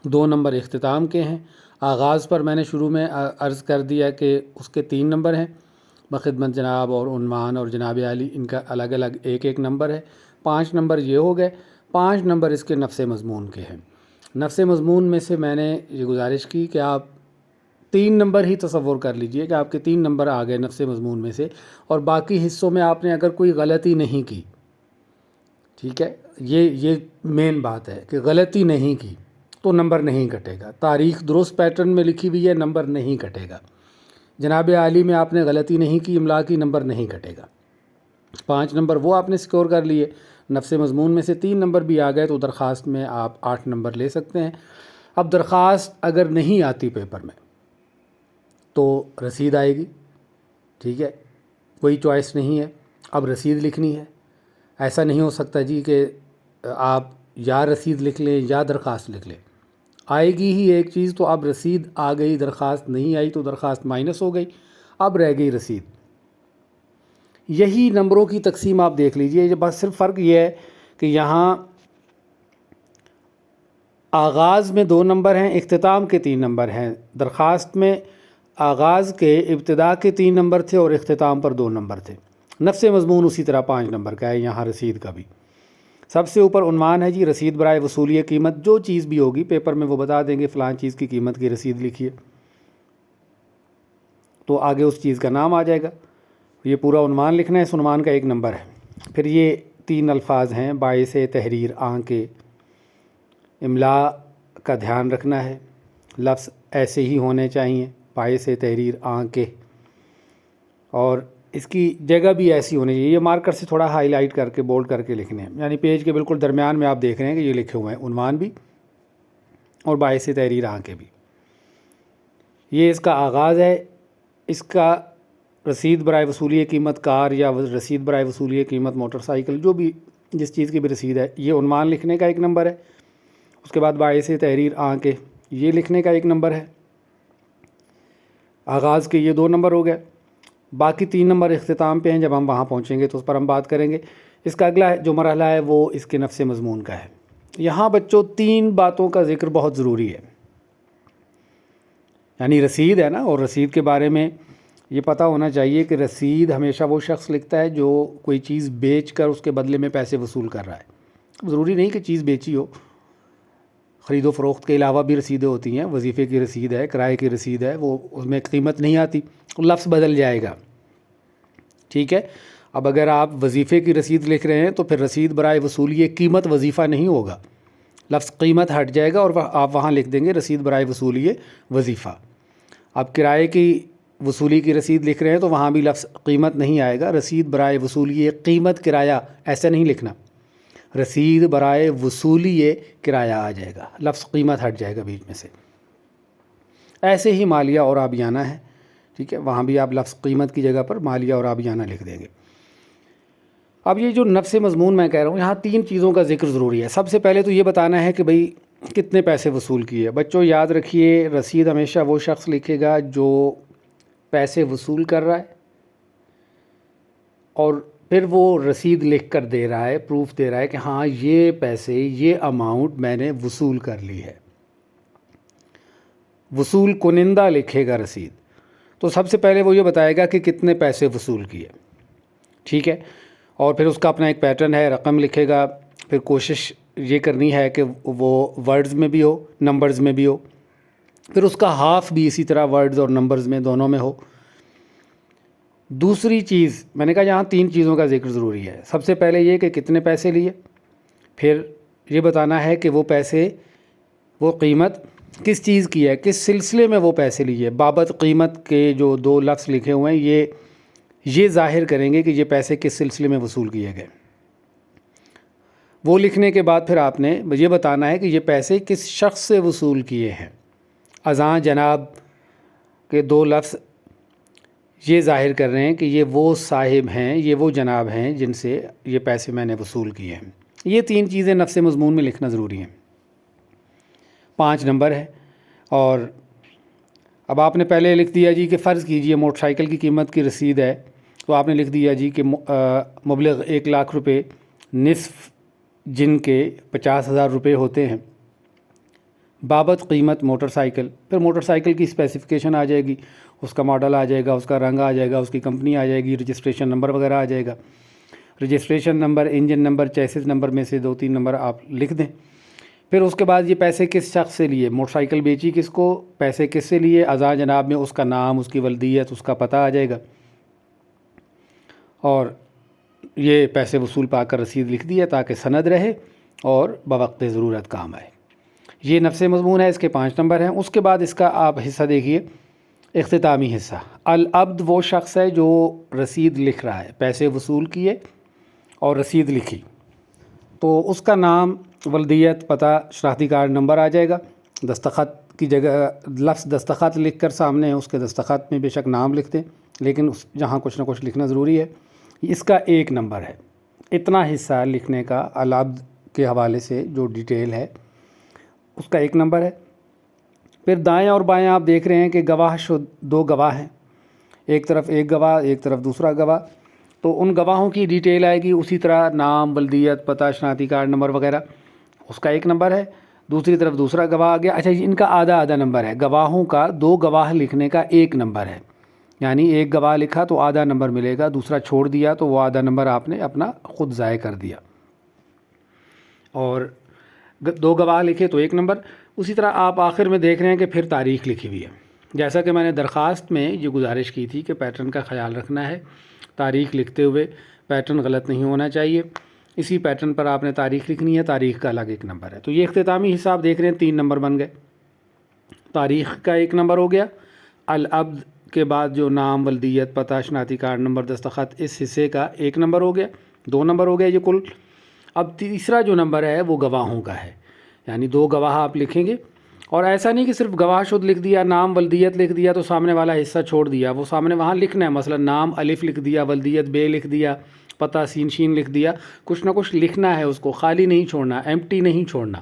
2 نمبر اختتام کے ہیں۔ آغاز پر میں نے شروع میں عرض کر دیا کہ اس کے 3 نمبر ہیں، بخدمت جناب اور عنوان اور جناب عالی، ان کا الگ الگ 1 نمبر ہے۔ 5 نمبر یہ ہو گئے۔ 5 نمبر اس کے نفس مضمون کے ہیں۔ نفس مضمون میں سے میں نے یہ گزارش کی کہ آپ 3 نمبر ہی تصور کر لیجئے کہ آپ کے 3 نمبر آ گئے نفس مضمون میں سے، اور باقی حصوں میں آپ نے اگر کوئی غلطی نہیں کی، ٹھیک ہے، یہ مین بات ہے کہ غلطی نہیں کی تو نمبر نہیں کٹے گا۔ تاریخ درست پیٹرن میں لکھی ہوئی ہے، نمبر نہیں کٹے گا۔ جناب عالی میں آپ نے غلطی نہیں کی، املا کی، نمبر نہیں کٹے گا۔ 5 نمبر وہ آپ نے سکور کر لیے۔ نفس مضمون میں سے 3 نمبر بھی آ گئے تو درخواست میں آپ 8 نمبر لے سکتے ہیں۔ اب درخواست اگر نہیں آتی پیپر میں تو رسید آئے گی، ٹھیک ہے، کوئی چوائس نہیں ہے، اب رسید لکھنی ہے۔ ایسا نہیں ہو سکتا جی کہ آپ یا رسید لکھ لیں یا درخواست لکھ لیں، آئے گی ہی ایک چیز، تو اب رسید آ گئی، درخواست نہیں آئی تو درخواست مائنس ہو گئی، اب رہ گئی رسید۔ یہی نمبروں کی تقسیم آپ دیکھ لیجئے، بس صرف فرق یہ ہے کہ یہاں آغاز میں 2 نمبر ہیں، اختتام کے 3 نمبر ہیں۔ درخواست میں آغاز کے ابتدا کے 3 نمبر تھے اور اختتام پر 2 نمبر تھے۔ نفس مضمون اسی طرح 5 نمبر کا ہے یہاں رسید کا بھی۔ سب سے اوپر عنوان ہے جی رسید برائے وصولی قیمت، جو چیز بھی ہوگی پیپر میں وہ بتا دیں گے فلاں چیز کی قیمت کی رسید لکھیے، تو آگے اس چیز کا نام آ جائے گا۔ یہ پورا عنوان لکھنا ہے، اس عنوان کا 1 نمبر ہے۔ پھر یہ 3 الفاظ ہیں، باعث تحریر آن کے، املا کا دھیان رکھنا ہے، لفظ ایسے ہی ہونے چاہیے، باعث تحریر آن کے، اور اس کی جگہ بھی ایسی ہونی چاہیے۔ یہ مارکر سے تھوڑا ہائی لائٹ کر کے بولڈ کر کے لکھنے ہیں، یعنی پیج کے بالکل درمیان میں آپ دیکھ رہے ہیں کہ یہ لکھے ہوئے ہیں، عنوان بھی اور باعث تحریر آن کے بھی۔ یہ اس کا آغاز ہے، اس کا رسید برائے وصولی قیمت کار یا رسید برائے وصولی قیمت موٹر سائیکل، جو بھی جس چیز کی بھی رسید ہے، یہ عنوان لکھنے کا 1 نمبر ہے۔ اس کے بعد باعث تحریر آن کے یہ لکھنے کا 1 نمبر ہے۔ آغاز کے یہ 2 نمبر ہو گئے، باقی 3 نمبر اختتام پہ ہیں، جب ہم وہاں پہنچیں گے تو اس پر ہم بات کریں گے۔ اس کا اگلا جو مرحلہ ہے وہ اس کے نفس مضمون کا ہے۔ یہاں بچوں 3 باتوں کا ذکر بہت ضروری ہے، یعنی رسید ہے نا، اور رسید کے بارے میں یہ پتہ ہونا چاہیے کہ رسید ہمیشہ وہ شخص لکھتا ہے جو کوئی چیز بیچ کر اس کے بدلے میں پیسے وصول کر رہا ہے۔ ضروری نہیں کہ چیز بیچی ہو، خرید و فروخت کے علاوہ بھی رسیدیں ہوتی ہیں، وظیفے کی رسید ہے، کرائے کی رسید ہے، وہ اس میں قیمت نہیں آتی، لفظ بدل جائے گا، ٹھیک ہے۔ اب اگر آپ وظیفے کی رسید لکھ رہے ہیں تو پھر رسید برائے وصولی قیمت وظیفہ نہیں ہوگا، لفظ قیمت ہٹ جائے گا اور آپ وہاں لکھ دیں گے رسید برائے وصولی وظیفہ۔ اب کرائے کی وصولی کی رسید لکھ رہے ہیں تو وہاں بھی لفظ قیمت نہیں آئے گا، رسید برائے وصولی قیمت کرایہ ایسا نہیں لکھنا، رسید برائے وصولی کرایہ آ جائے گا، لفظ قیمت ہٹ جائے گا بیچ میں سے۔ ایسے ہی مالیہ اور آبیانہ ہے، ٹھیک ہے، وہاں بھی آپ لفظ قیمت کی جگہ پر مالیہ اور آبیانہ لکھ دیں گے۔ اب یہ جو نفس مضمون میں کہہ رہا ہوں، یہاں 3 چیزوں کا ذکر ضروری ہے۔ سب سے پہلے تو یہ بتانا ہے کہ بھئی کتنے پیسے وصول کیے۔ بچوں یاد رکھیے، رسید ہمیشہ وہ شخص لکھے گا جو پیسے وصول کر رہا ہے اور پھر وہ رسید لکھ کر دے رہا ہے، پروف دے رہا ہے کہ ہاں یہ پیسے، یہ اماؤنٹ میں نے وصول کر لی ہے۔ وصول کنندہ لکھے گا رسید، تو سب سے پہلے وہ یہ بتائے گا کہ کتنے پیسے وصول کیے، ٹھیک ہے، اور پھر اس کا اپنا ایک پیٹرن ہے، رقم لکھے گا، پھر کوشش یہ کرنی ہے کہ وہ ورڈز میں بھی ہو، نمبرز میں بھی ہو، پھر اس کا ہاف بھی اسی طرح ورڈز اور نمبرز میں دونوں میں ہو۔ دوسری چیز میں نے کہا یہاں 3 چیزوں کا ذکر ضروری ہے۔ سب سے پہلے یہ کہ کتنے پیسے لیے، پھر یہ بتانا ہے کہ وہ پیسے، وہ قیمت کس چیز کی ہے، کس سلسلے میں وہ پیسے لیے۔ بابت قیمت کے جو 2 لفظ لکھے ہوئے ہیں یہ ظاہر کریں گے کہ یہ پیسے کس سلسلے میں وصول کیے گئے۔ وہ لکھنے کے بعد پھر آپ نے یہ بتانا ہے کہ یہ پیسے کس شخص سے وصول کیے ہیں۔ اذاں جناب کے 2 لفظ یہ ظاہر کر رہے ہیں کہ یہ وہ صاحب ہیں، یہ وہ جناب ہیں جن سے یہ پیسے میں نے وصول کیے ہیں۔ یہ 3 چیزیں نفس مضمون میں لکھنا ضروری ہیں۔ 5 نمبر ہے، اور اب آپ نے پہلے لکھ دیا جی کہ فرض کیجئے موٹر سائیکل کی قیمت کی رسید ہے، تو آپ نے لکھ دیا جی کہ مبلغ 1 لاکھ روپے، نصف جن کے 50,000 روپے ہوتے ہیں، بابت قیمت موٹر سائیکل، پھر موٹر سائیکل کی اسپیسیفکیشن آ جائے گی، اس کا ماڈل آ جائے گا، اس کا رنگ آ جائے گا، اس کی کمپنی آ جائے گی، رجسٹریشن نمبر وغیرہ آ جائے گا۔ Registration number, engine number, chassis number میں سے 2-3 نمبر آپ لکھ دیں۔ پھر اس کے بعد یہ پیسے کس شخص سے لیے، موٹر سائیکل بیچی کس کو، پیسے کس سے لیے، اذاں جناب میں اس کا نام، اس کی ولدیت، اس کا پتہ آ جائے گا، اور یہ پیسے وصول پا کر رسید لکھ دی ہے تاکہ سند رہے اور بوقت ضرورت کام آئے۔ یہ نفس مضمون ہے، اس کے 5 نمبر ہیں۔ اس کے بعد اس کا آپ حصہ دیکھیے، اختتامی حصہ۔ العبد وہ شخص ہے جو رسید لکھ رہا ہے، پیسے وصول کیے اور رسید لکھی، تو اس کا نام، ولدیت، پتہ، شناختی کارڈ نمبر آ جائے گا۔ دستخط کی جگہ لفظ دستخط لکھ کر سامنے اس کے دستخط میں بے شک نام لکھ دیں، لیکن جہاں کچھ نہ کچھ لکھنا ضروری ہے۔ اس کا 1 نمبر ہے۔ اتنا حصہ لکھنے کا العبد کے حوالے سے جو ڈیٹیل ہے اس کا 1 نمبر ہے۔ پھر دائیں اور بائیں آپ دیکھ رہے ہیں کہ گواہ شد 2 گواہ ہیں، ایک طرف ایک گواہ، ایک طرف دوسرا گواہ، تو ان گواہوں کی ڈیٹیل آئے گی، اسی طرح نام، بلدیت، پتہ، شناختی کارڈ نمبر وغیرہ، اس کا 1 نمبر ہے، دوسری طرف دوسرا گواہ آ گیا۔ اچھا ان کا آدھا آدھا نمبر ہے، گواہوں کا 2 گواہ لکھنے کا 1 نمبر ہے، یعنی ایک گواہ لکھا تو آدھا نمبر ملے گا، دوسرا چھوڑ دیا تو وہ آدھا نمبر آپ نے اپنا خود ضائع کر دیا، اور 2 گواہ لکھے تو 1 نمبر۔ اسی طرح آپ آخر میں دیکھ رہے ہیں کہ پھر تاریخ لکھی ہوئی ہے، جیسا کہ میں نے درخواست میں یہ گزارش کی تھی کہ پیٹرن کا خیال رکھنا ہے، تاریخ لکھتے ہوئے پیٹرن غلط نہیں ہونا چاہیے، اسی پیٹرن پر آپ نے تاریخ لکھنی ہے، تاریخ کا الگ 1 نمبر ہے۔ تو یہ اختتامی حصہ آپ دیکھ رہے ہیں 3 نمبر بن گئے، تاریخ کا 1 نمبر ہو گیا، العبد کے بعد جو نام، ولدیت، پتہ، شناختی کارڈ نمبر، دستخط، اس حصے کا 1 نمبر ہو گیا، 2 نمبر ہو گیا یہ کل۔ اب تیسرا جو نمبر ہے وہ گواہوں کا ہے، یعنی 2 گواہ آپ لکھیں گے، اور ایسا نہیں کہ صرف گواہ شد لکھ دیا، نام ولدیت لکھ دیا تو سامنے والا حصہ چھوڑ دیا، وہ سامنے وہاں لکھنا ہے، مثلا نام الف لکھ دیا، ولدیت بے لکھ دیا، پتہ سین شین لکھ دیا، کچھ نہ کچھ لکھنا ہے، اس کو خالی نہیں چھوڑنا، ایمپٹی نہیں چھوڑنا،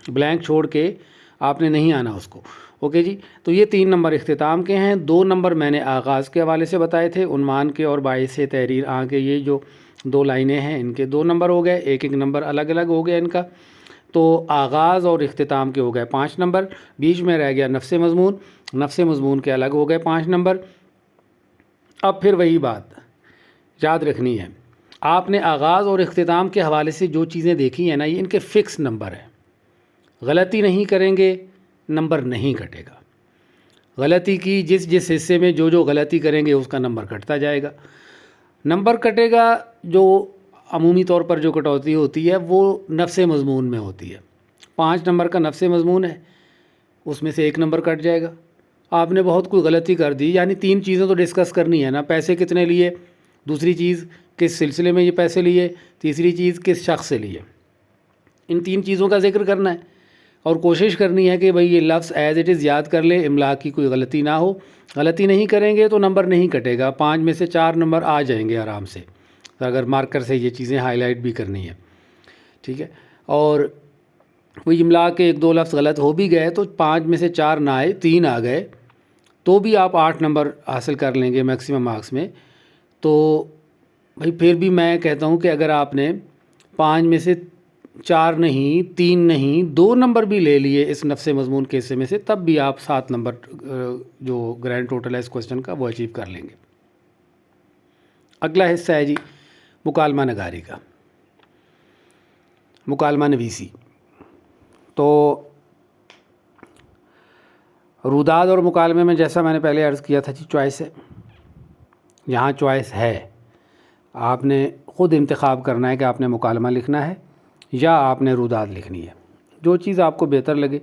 بلینک چھوڑ کے آپ نے نہیں آنا اس کو۔ اوکے جی، تو یہ 3 نمبر اختتام کے ہیں، 2 نمبر میں نے آغاز کے حوالے سے بتائے تھے، عنوان کے اور باعث تحریر کے یہ جو 2 لائنیں ہیں ان کے 2 نمبر ہو گئے، 1 نمبر الگ الگ ہو گیا ان کا، تو آغاز اور اختتام کے ہو گئے 5 نمبر، بیچ میں رہ گیا نفس مضمون، نفس مضمون کے الگ ہو گئے 5 نمبر۔ اب پھر وہی بات یاد رکھنی ہے، آپ نے آغاز اور اختتام کے حوالے سے جو چیزیں دیکھی ہیں نا، یہ ان کے فکس نمبر ہیں، غلطی نہیں کریں گے نمبر نہیں کٹے گا، غلطی کی جس حصے میں جو غلطی کریں گے اس کا نمبر کٹتا جائے گا، نمبر کٹے گا جو عمومی طور پر جو کٹوتی ہوتی ہے وہ نفس مضمون میں ہوتی ہے، 5 نمبر کا نفس مضمون ہے، اس میں سے 1 نمبر کٹ جائے گا۔ آپ نے بہت کوئی غلطی کر دی، یعنی 3 چیزیں تو ڈسکس کرنی ہے نا، پیسے کتنے لیے، دوسری چیز کس سلسلے میں یہ پیسے لیے، تیسری چیز کس شخص سے لیے، ان 3 چیزوں کا ذکر کرنا ہے، اور کوشش کرنی ہے کہ بھئی یہ لفظ ایز اٹ از یاد کر لیں، املا کی کوئی غلطی نہ ہو، غلطی نہیں کریں گے تو نمبر نہیں کٹے گا، 5 میں سے 4 نمبر آ جائیں گے آرام سے، اگر مارکر سے یہ چیزیں ہائی لائٹ بھی کرنی ہے، ٹھیک ہے۔ اور کوئی املا کے 1-2 لفظ غلط ہو بھی گئے تو 5 میں سے 4 نہ آئے، 3 آ گئے تو بھی آپ 8 نمبر حاصل کر لیں گے میکسیمم مارکس میں۔ تو بھائی پھر بھی میں کہتا ہوں کہ اگر آپ نے 5 میں سے 4 نہیں، 3 نہیں، 2 نمبر بھی لے لیے اس نفس مضمون کے حصے میں سے، تب بھی آپ 7 نمبر جو گرینڈ ٹوٹل ہے اس کوسچن کا وہ اچیو کر لیں گے۔ اگلا حصہ ہے جی مکالمہ نگاری کا، مکالمہ نویسی۔ تو روداد اور مکالمے میں جیسا میں نے پہلے عرض کیا تھا جی چوائس ہے، یہاں چوائس ہے، آپ نے خود انتخاب کرنا ہے کہ آپ نے مکالمہ لکھنا ہے یا آپ نے روداد لکھنی ہے، جو چیز آپ کو بہتر لگے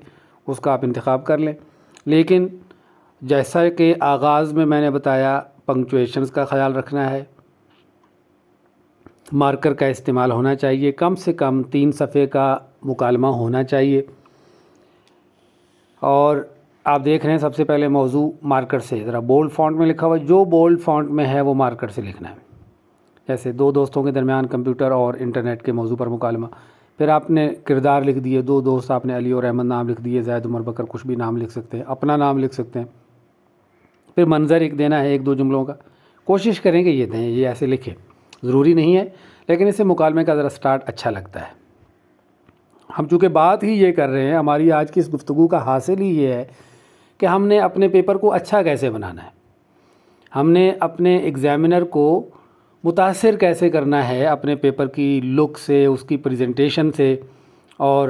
اس کا آپ انتخاب کر لیں، لیکن جیسا کہ آغاز میں نے بتایا پنکچویشنز کا خیال رکھنا ہے، مارکر کا استعمال ہونا چاہیے، کم سے کم 3 صفحے کا مکالمہ ہونا چاہیے، اور آپ دیکھ رہے ہیں سب سے پہلے موضوع مارکر سے، ذرا بولڈ فونٹ میں لکھا ہوا ہے، جو بولڈ فونٹ میں ہے وہ مارکر سے لکھنا ہے، جیسے 2 دوستوں کے درمیان کمپیوٹر اور انٹرنیٹ کے موضوع پر مکالمہ، پھر آپ نے کردار لکھ دیے، 2 دوست آپ نے علی اور احمد نام لکھ دیے، زید عمر بکر کچھ بھی نام لکھ سکتے ہیں، اپنا نام لکھ سکتے ہیں، پھر منظر ایک دینا ہے 1-2 جملوں کا، کوشش کریں کہ یہ دیں، یہ ایسے لکھیں، ضروری نہیں ہے لیکن اس سے مکالمے کا ذرا سٹارٹ اچھا لگتا ہے۔ ہم چونکہ بات ہی یہ کر رہے ہیں، ہماری آج کی اس گفتگو کا حاصل ہی یہ ہے کہ ہم نے اپنے پیپر کو اچھا کیسے بنانا ہے، ہم نے اپنے ایگزامینر کو متاثر کیسے کرنا ہے اپنے پیپر کی لک سے، اس کی پریزنٹیشن سے، اور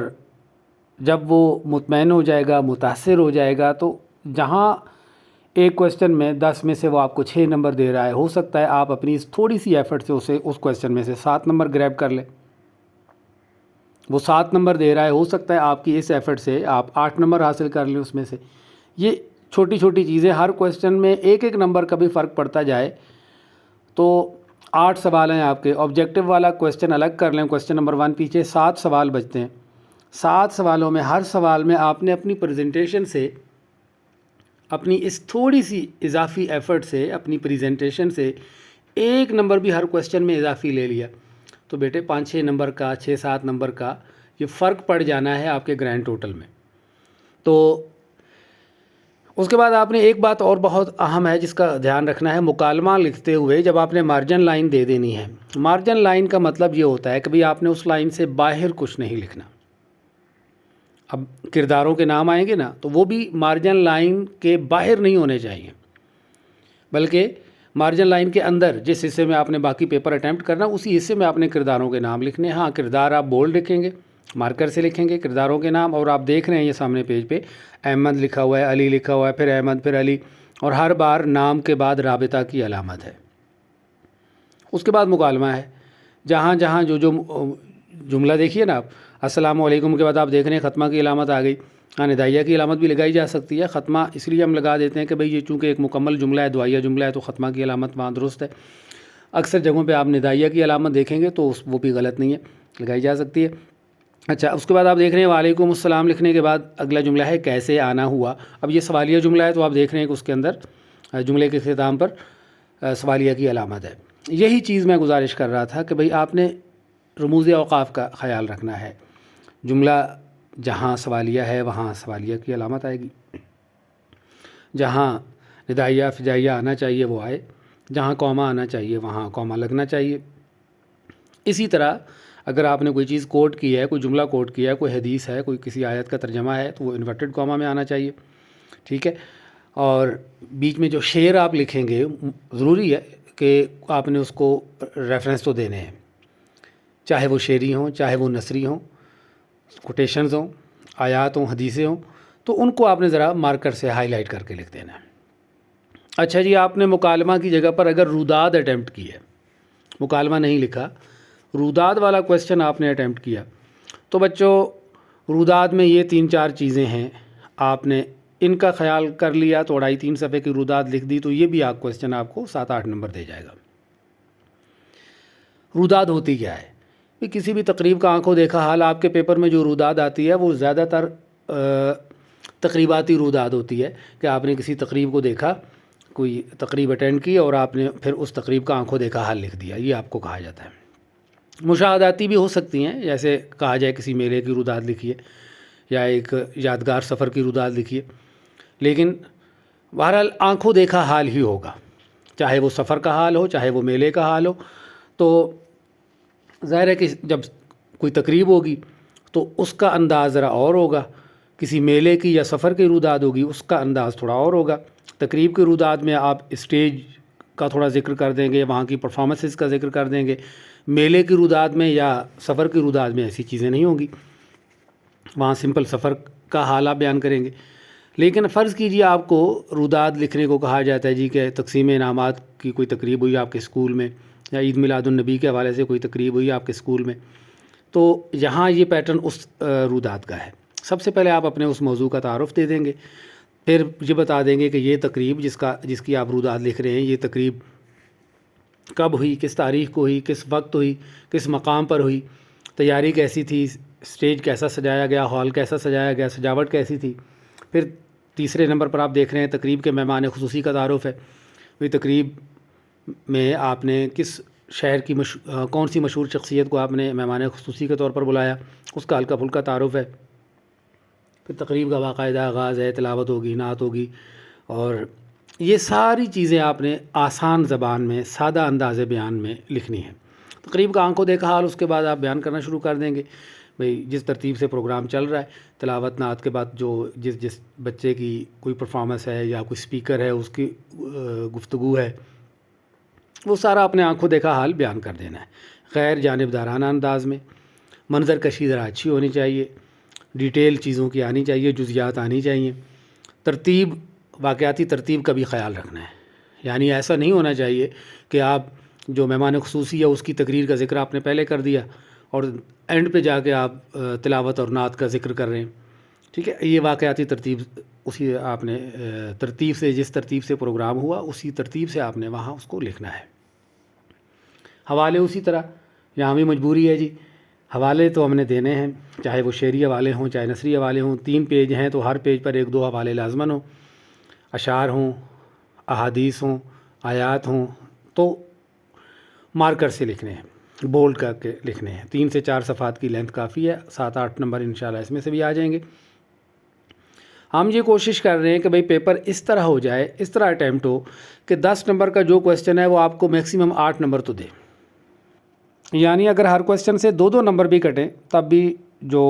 جب وہ مطمئن ہو جائے گا، متاثر ہو جائے گا، تو جہاں ایک کویسچن میں 10 میں سے وہ آپ کو 6 نمبر دے رہا ہے، ہو سکتا ہے آپ اپنی اس تھوڑی سی ایفرٹ سے اس کویسچن میں سے 7 نمبر گریب کر لیں، وہ 7 نمبر دے رہا ہے، ہو سکتا ہے آپ کی اس ایفرٹ سے آپ 8 نمبر حاصل کر لیں اس میں سے۔ یہ چھوٹی چھوٹی چیزیں، ہر کویسچن میں 1-1 نمبر کا بھی فرق پڑتا جائے، تو 8 سوال ہیں آپ کے، آبجیکٹیو والا کویسچن الگ کر لیں، کویسچن نمبر 1 پیچھے 7 سوال بچتے ہیں، 7 سوالوں میں ہر سوال میں آپ نے اپنی پریزنٹیشن سے، اپنی اس تھوڑی سی اضافی ایفرٹ سے، اپنی پریزنٹیشن سے 1 نمبر بھی ہر کویسچن میں اضافی لے لیا، تو بیٹے 5-6 نمبر کا، 6-7 نمبر کا یہ فرق پڑ جانا ہے آپ کے گرینڈ ٹوٹل میں۔ تو اس کے بعد آپ نے ایک بات اور بہت اہم ہے جس کا دھیان رکھنا ہے، مکالمہ لکھتے ہوئے جب آپ نے مارجن لائن دے دینی ہے، مارجن لائن کا مطلب یہ ہوتا ہے کہ بھئی آپ نے اس لائن سے باہر کچھ نہیں لکھنا۔ اب کرداروں کے نام آئیں گے نا، تو وہ بھی مارجن لائن کے باہر نہیں ہونے چاہیے، بلکہ مارجن لائن کے اندر جس حصے میں آپ نے باقی پیپر اٹیمپٹ کرنا اسی حصے میں آپ نے کرداروں کے نام لکھنے ہیں۔ ہاں، کردار آپ بولڈ لکھیں گے، مارکر سے لکھیں گے کرداروں کے نام، اور آپ دیکھ رہے ہیں یہ سامنے پیج پہ احمد لکھا ہوا ہے، علی لکھا ہوا ہے، پھر احمد، پھر علی، اور ہر بار نام کے بعد رابطہ کی علامت ہے۔ اس کے بعد مکالمہ ہے، جہاں جہاں جو جملہ دیکھیے نا آپ، السلام علیکم کے بعد آپ دیکھ رہے ہیں ختمہ کی علامت آ گئی۔ ہاں، ندائیہ کی علامت بھی لگائی جا سکتی ہے، ختمہ اس لیے ہم لگا دیتے ہیں کہ بھئی یہ چونکہ ایک مکمل جملہ ہے، دعائیہ جملہ ہے، تو ختمہ کی علامت وہاں درست ہے۔ اکثر جگہوں پہ آپ ندائیہ کی علامت دیکھیں گے تو وہ بھی غلط نہیں ہے، لگائی جا سکتی ہے۔ اچھا، اس کے بعد آپ دیکھ رہے ہیں وعلیکم السلام لکھنے کے بعد اگلا جملہ ہے کیسے آنا ہوا۔ اب یہ سوالیہ جملہ ہے تو آپ دیکھ رہے ہیں کہ اس کے اندر جملے کے اختتام پر سوالیہ کی علامت ہے۔ یہی چیز میں گزارش کر رہا تھا کہ بھئی آپ نے رموز اوقاف کا خیال رکھنا ہے، جملہ جہاں سوالیہ ہے وہاں سوالیہ کی علامت آئے گی، جہاں ندائیہ فجائیہ آنا چاہیے وہ آئے، جہاں کوما آنا چاہیے وہاں کوما لگنا چاہیے۔ اسی طرح اگر آپ نے کوئی چیز کوٹ کی ہے، کوئی جملہ کوٹ کیا ہے، کوئی حدیث ہے، کوئی کسی آیت کا ترجمہ ہے، تو وہ انورٹڈ کوما میں آنا چاہیے، ٹھیک ہے۔ اور بیچ میں جو شعر آپ لکھیں گے ضروری ہے کہ آپ نے اس کو ریفرنس تو دینے ہیں، چاہے وہ شعری ہوں، چاہے وہ نثری ہوں، کوٹیشنز ہوں، آیات ہوں، حدیثیں ہوں، تو ان کو آپ نے ذرا مارکر سے ہائی لائٹ کر کے لکھ دینا ہے۔ اچھا جی، آپ نے مکالمہ کی جگہ پر اگر روداد اٹیمپٹ کی ہے، مکالمہ نہیں لکھا، روداد والا کویسچن آپ نے اٹیمپٹ کیا، تو بچوں روداد میں یہ 3-4 چیزیں ہیں، آپ نے ان کا خیال کر لیا تو 2.5-3 صفحے کی روداد لکھ دی، تو یہ بھی آپ کویسچن آپ کو 7-8 نمبر دے جائے گا۔ روداد ہوتی کیا ہے؟ کہ کسی بھی تقریب کا آنکھوں دیکھا حال، آپ کے پیپر میں جو روداد آتی ہے وہ زیادہ تر تقریباتی روداد ہوتی ہے کہ آپ نے کسی تقریب کو دیکھا، کوئی تقریب اٹینڈ کی اور آپ نے پھر اس تقریب کا آنکھوں دیکھا حال لکھ دیا، یہ آپ کو کہا جاتا ہے۔ مشاہداتی بھی ہو سکتی ہیں، جیسے کہا جائے کسی میلے کی روداد لکھیے یا ایک یادگار سفر کی روداد لکھیے، لیکن بہرحال آنکھوں دیکھا حال ہی ہوگا، چاہے وہ سفر کا حال ہو، چاہے وہ میلے کا حال ہو۔ تو ظاہر ہے کہ جب کوئی تقریب ہوگی تو اس کا انداز ذرا اور ہوگا، کسی میلے کی یا سفر کی روداد ہوگی اس کا انداز تھوڑا اور ہوگا۔ تقریب کی روداد میں آپ اسٹیج کا تھوڑا ذکر کر دیں گے، وہاں کی پرفارمنسز کا ذکر کر دیں گے۔ میلے کی روداد میں یا سفر کی روداد میں ایسی چیزیں نہیں ہوں گی، وہاں سمپل سفر کا حال آپ بیان کریں گے۔ لیکن فرض کیجئے آپ کو روداد لکھنے کو کہا جاتا ہے جی کہ تقسیم انعامات کی کوئی تقریب ہوئی آپ کے اسکول میں، یا عید میلاد النبی کے حوالے سے کوئی تقریب ہوئی آپ کے اسکول میں، تو یہاں یہ پیٹرن اس روداد کا ہے۔ سب سے پہلے آپ اپنے اس موضوع کا تعارف دے دیں گے، پھر یہ بتا دیں گے کہ یہ تقریب جس کی آپ روداد لکھ رہے ہیں، یہ تقریب کب ہوئی، کس تاریخ کو ہوئی، کس وقت ہوئی، کس مقام پر ہوئی، تیاری کیسی تھی، اسٹیج کیسا سجایا گیا، ہال کیسا سجایا گیا، سجاوٹ کیسی تھی۔ پھر تیسرے نمبر پر آپ دیکھ رہے ہیں تقریب کے مہمان خصوصی کا تعارف ہے، وہی تقریب میں آپ نے کس شہر کی کون سی مشہور شخصیت کو آپ نے مہمان خصوصی کے طور پر بلایا، اس کا ہلکا پھلکا تعارف ہے۔ پھر تقریب کا باقاعدہ آغاز ہے، تلاوت ہوگی، نعت ہوگی، اور یہ ساری چیزیں آپ نے آسان زبان میں، سادہ انداز بیان میں لکھنی ہے۔ تقریب کا آنکھوں دیکھا حال اس کے بعد آپ بیان کرنا شروع کر دیں گے، بھئی جس ترتیب سے پروگرام چل رہا ہے، تلاوت نعت کے بعد جو جس بچے کی کوئی پرفارمنس ہے یا کوئی سپیکر ہے اس کی گفتگو ہے، وہ سارا اپنے آنکھوں دیکھا حال بیان کر دینا ہے، غیر جانبدارانہ انداز میں۔ منظر کشی ذرا اچھی ہونی چاہیے، ڈیٹیل چیزوں کی آنی چاہیے، جزیات آنی چاہیے۔ ترتیب، واقعاتی ترتیب کا بھی خیال رکھنا ہے، یعنی ایسا نہیں ہونا چاہیے کہ آپ جو مہمان خصوصی ہے اس کی تقریر کا ذکر آپ نے پہلے کر دیا اور اینڈ پہ جا کے آپ تلاوت اور نعت کا ذکر کر رہے ہیں، ٹھیک ہے۔ یہ واقعاتی ترتیب اسی آپ نے ترتیب سے، جس ترتیب سے پروگرام ہوا اسی ترتیب سے آپ نے وہاں اس کو لکھنا ہے۔ حوالے اسی طرح، یہاں بھی مجبوری ہے جی، حوالے تو ہم نے دینے ہیں، چاہے وہ شعری حوالے ہوں چاہے نثری حوالے ہوں۔ 3 پیج ہیں تو ہر پیج پر 1-2 حوالے لازماً ہوں، اشعار ہوں، احادیث ہوں، آیات ہوں، تو مارکر سے لکھنے ہیں، بولڈ کر کے لکھنے ہیں۔ 3 سے 4 صفحات کی لینتھ کافی ہے، 7-8 نمبر انشاءاللہ اس میں سے بھی آ جائیں گے۔ ہم یہ کوشش کر رہے ہیں کہ بھئی پیپر اس طرح ہو جائے، اس طرح اٹیمپٹ ہو کہ 10 نمبر کا جو کویسچن ہے وہ آپ کو میکسیمم 8 نمبر تو دے، یعنی اگر ہر کویسچن سے 2 نمبر بھی کٹیں تب بھی جو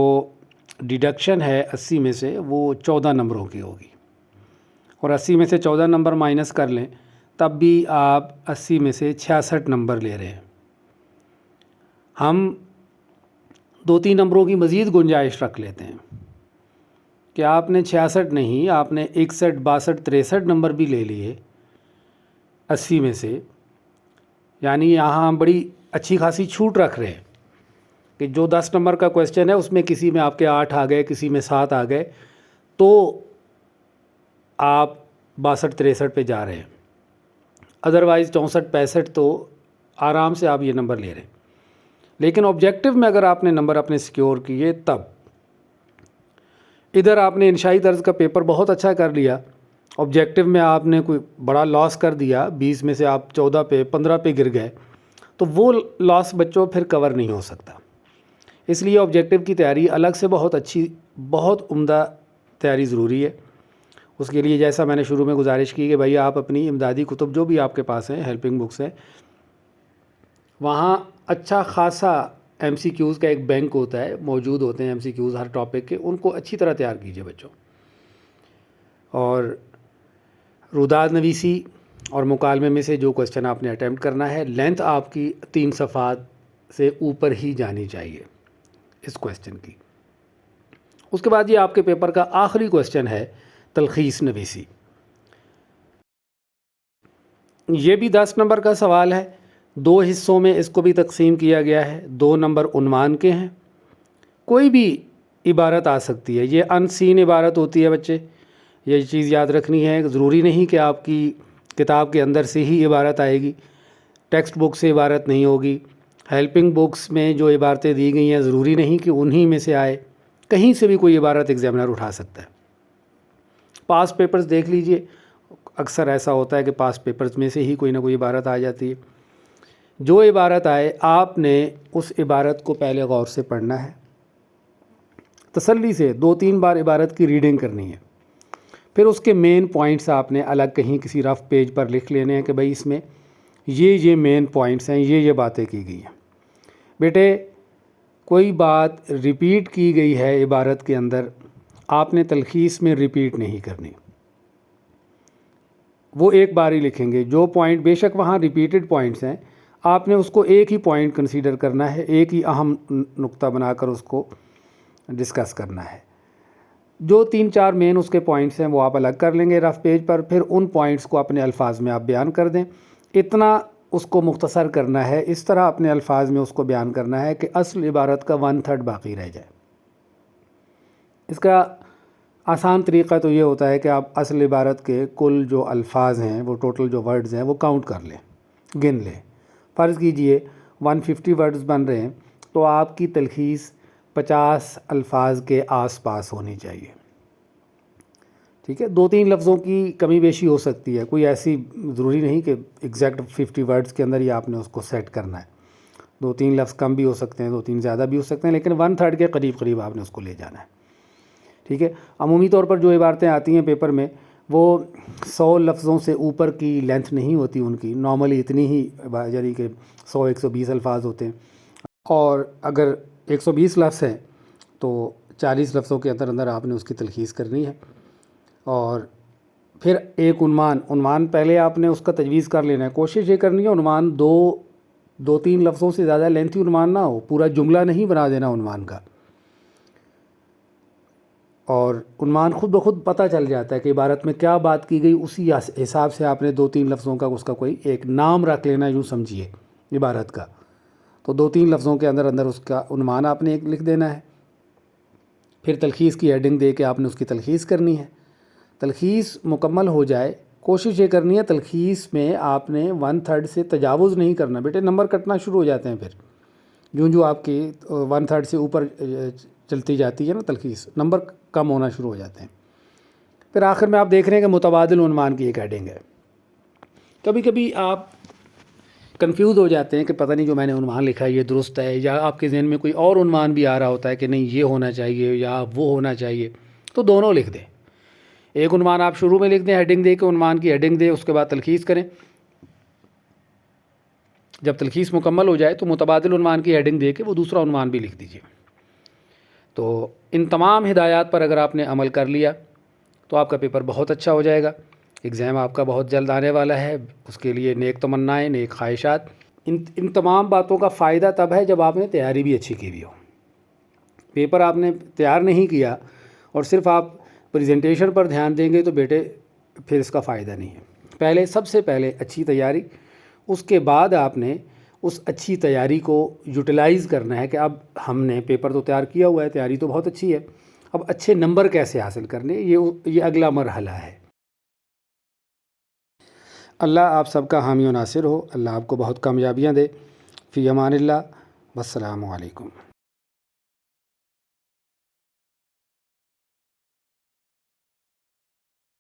ڈیڈکشن ہے 80 میں سے وہ 14 نمبروں کی ہوگی، اور 80 میں سے 14 نمبر مائنس کر لیں تب بھی آپ 80 میں سے 66 نمبر لے رہے ہیں۔ ہم 2-3 نمبروں کی مزید گنجائش رکھ لیتے ہیں کہ آپ نے 66 نہیں، آپ نے 61 62 63 نمبر بھی لے لیے 80 میں سے، یعنی یہاں ہم بڑی اچھی خاصی چھوٹ رکھ رہے ہیں کہ جو 10 نمبر کا کویسچن ہے اس میں کسی میں آپ کے 8 آ گئے، کسی میں 7 آ گئے، تو آپ 62 63 پہ جا رہے ہیں، ادروائز 64 65 تو آرام سے آپ یہ نمبر لے رہے ہیں۔ لیکن آبجیکٹو میں اگر آپ نے نمبر اپنے سیکیور کیے تب ادھر آپ نے انشائی طرز کا پیپر بہت اچھا کر لیا، آبجیکٹو میں آپ نے کوئی بڑا لاس کر دیا، 20 میں سے آپ 14 پہ 15 پہ گر گئے، تو وہ لاس بچوں پھر کور نہیں ہو سکتا۔ اس لیے آبجیکٹو کی تیاری الگ سے بہت اچھی، بہت عمدہ تیاری ضروری ہے۔ اس کے لیے جیسا میں نے شروع میں گزارش کی کہ بھائی آپ اپنی امدادی کتب جو بھی آپ کے پاس ہیں، ہیلپنگ بکس ہیں، وہاں اچھا خاصا ایم سی کیوز کا ایک بینک ہوتا ہے، موجود ہوتے ہیں ایم سی کیوز ہر ٹاپک کے، ان کو اچھی طرح تیار کیجئے بچوں۔ اور روداد نویسی اور مکالمے میں سے جو کویسچن آپ نے اٹیمپٹ کرنا ہے، لینتھ آپ کی 3 صفحات سے اوپر ہی جانی چاہیے اس کویسچن کی۔ اس کے بعد یہ آپ کے پیپر کا آخری کویسچن ہے تلخیص نویسی۔ یہ بھی 10 نمبر کا سوال ہے، 2 حصوں میں اس کو بھی تقسیم کیا گیا ہے، 2 نمبر عنوان کے ہیں، کوئی بھی عبارت آ سکتی ہے، یہ ان سین عبارت ہوتی ہے بچے، یہ چیز یاد رکھنی ہے، ضروری نہیں کہ آپ کی کتاب کے اندر سے ہی عبارت آئے گی، ٹیکسٹ بک سے عبارت نہیں ہوگی، ہیلپنگ بکس میں جو عبارتیں دی گئی ہیں ضروری نہیں کہ انہی میں سے آئے، کہیں سے بھی کوئی عبارت ایگزامنر اٹھا سکتا ہے۔ پاس پیپرز دیکھ لیجئے، اکثر ایسا ہوتا ہے کہ پاس پیپرز میں سے ہی کوئی نہ کوئی عبارت آ جاتی ہے۔ جو عبارت آئے آپ نے اس عبارت کو پہلے غور سے پڑھنا ہے، تسلی سے 2-3 بار عبارت کی ریڈنگ کرنی ہے، پھر اس کے مین پوائنٹس آپ نے الگ کہیں کسی رف پیج پر لکھ لینے ہیں کہ بھئی اس میں یہ مین پوائنٹس ہیں، یہ باتیں کی گئی ہیں۔ بیٹے کوئی بات ریپیٹ کی گئی ہے عبارت کے اندر، آپ نے تلخیص میں ریپیٹ نہیں کرنی، وہ ایک بار ہی لکھیں گے۔ جو پوائنٹ بے شک وہاں ریپیٹڈ پوائنٹس ہیں، آپ نے اس کو ایک ہی پوائنٹ کنسیڈر کرنا ہے، ایک ہی اہم نقطہ بنا کر اس کو ڈسکس کرنا ہے۔ جو 3-4 مین اس کے پوائنٹس ہیں وہ آپ الگ کر لیں گے رف پیج پر، پھر ان پوائنٹس کو اپنے الفاظ میں آپ بیان کر دیں۔ اتنا اس کو مختصر کرنا ہے، اس طرح اپنے الفاظ میں اس کو بیان کرنا ہے کہ اصل عبارت کا 1/3 باقی رہ جائے۔ اس کا آسان طریقہ تو یہ ہوتا ہے کہ آپ اصل عبارت کے کل جو الفاظ ہیں، وہ ٹوٹل جو ورڈز ہیں وہ کاؤنٹ کر لیں، گن لیں۔ فرض کیجئے 150 ورڈز بن رہے ہیں تو آپ کی تلخیص 50 الفاظ کے آس پاس ہونی چاہیے، ٹھیک ہے۔ 2-3 لفظوں کی کمی بیشی ہو سکتی ہے، کوئی ایسی ضروری نہیں کہ ایگزیکٹ 50 ورڈز کے اندر ہی آپ نے اس کو سیٹ کرنا ہے، 2-3 لفظ کم بھی ہو سکتے ہیں، 2-3 زیادہ بھی ہو سکتے ہیں، لیکن 1/3 کے قریب آپ نے اس کو لے جانا ہے، ٹھیک ہے۔ عمومی طور پر جو عبارتیں آتی ہیں پیپر میں وہ 100 لفظوں سے اوپر کی لینتھ نہیں ہوتی ان کی، نارملی اتنی ہی، یعنی کہ 100-120 الفاظ ہوتے ہیں، اور اگر 120 لفظ ہیں تو 40 لفظوں کے اندر آپ نے اس کی تلخیص کرنی ہے۔ اور پھر ایک عنوان پہلے آپ نے اس کا تجویز کر لینا ہے، کوشش یہ کرنی ہے عنوان 2-3 لفظوں سے زیادہ لینتھی عنوان نہ ہو، پورا جملہ نہیں بنا دینا عنوان کا، اور عنوان خود بخود پتہ چل جاتا ہے کہ عبارت میں کیا بات کی گئی، اسی حساب سے آپ نے 2-3 لفظوں کا اس کا کوئی ایک نام رکھ لینا، یوں سمجھیے عبارت کا، تو 2-3 لفظوں کے اندر اس کا عنوان آپ نے ایک لکھ دینا ہے۔ پھر تلخیص کی ہیڈنگ دے کے آپ نے اس کی تلخیص کرنی ہے۔ تلخیص مکمل ہو جائے، کوشش یہ کرنی ہے تلخیص میں آپ نے 1/3 سے تجاوز نہیں کرنا، بیٹے نمبر کٹنا شروع ہو جاتے ہیں پھر جو آپ کی 1/3 سے اوپر چلتی جاتی ہے نا تلخیص، نمبر کم ہونا شروع ہو جاتے ہیں۔ پھر آخر میں آپ دیکھ رہے ہیں کہ متبادل عنوان کی ایک ہیڈنگ ہے۔ کبھی کبھی آپ کنفیوز ہو جاتے ہیں کہ پتہ نہیں جو میں نے عنوان لکھا ہے یہ درست ہے، یا آپ کے ذہن میں کوئی اور عنوان بھی آ رہا ہوتا ہے کہ نہیں یہ ہونا چاہیے یا وہ ہونا چاہیے، تو دونوں لکھ دیں، ایک عنوان آپ شروع میں لکھ دیں، ہیڈنگ دے کے، عنوان کی ہیڈنگ دیں، اس کے بعد تلخیص کریں۔ جب تلخیص مکمل ہو جائے تو متبادل عنوان کی ہیڈنگ دے کے وہ دوسرا عنوان بھی لکھ دیجیے۔ تو ان تمام ہدایات پر اگر آپ نے عمل کر لیا تو آپ کا پیپر بہت اچھا ہو جائے گا۔ ایگزام آپ کا بہت جلد آنے والا ہے، اس کے لیے نیک تمنائیں، نیک خواہشات۔ ان تمام باتوں کا فائدہ تب ہے جب آپ نے تیاری بھی اچھی کی ہوئی ہو۔ پیپر آپ نے تیار نہیں کیا اور صرف آپ پریزنٹیشن پر دھیان دیں گے تو بیٹے پھر اس کا فائدہ نہیں ہے۔ سب سے پہلے اچھی تیاری، اس کے بعد آپ نے اس اچھی تیاری کو یوٹیلائز کرنا ہے کہ اب ہم نے پیپر تو تیار کیا ہوا ہے، تیاری تو بہت اچھی ہے، اب اچھے نمبر کیسے حاصل کرنے، یہ اگلا مرحلہ ہے۔ اللہ آپ سب کا حامی و ناصر ہو، اللہ آپ کو بہت کامیابیاں دے۔ فی امان اللہ، والسلام علیکم۔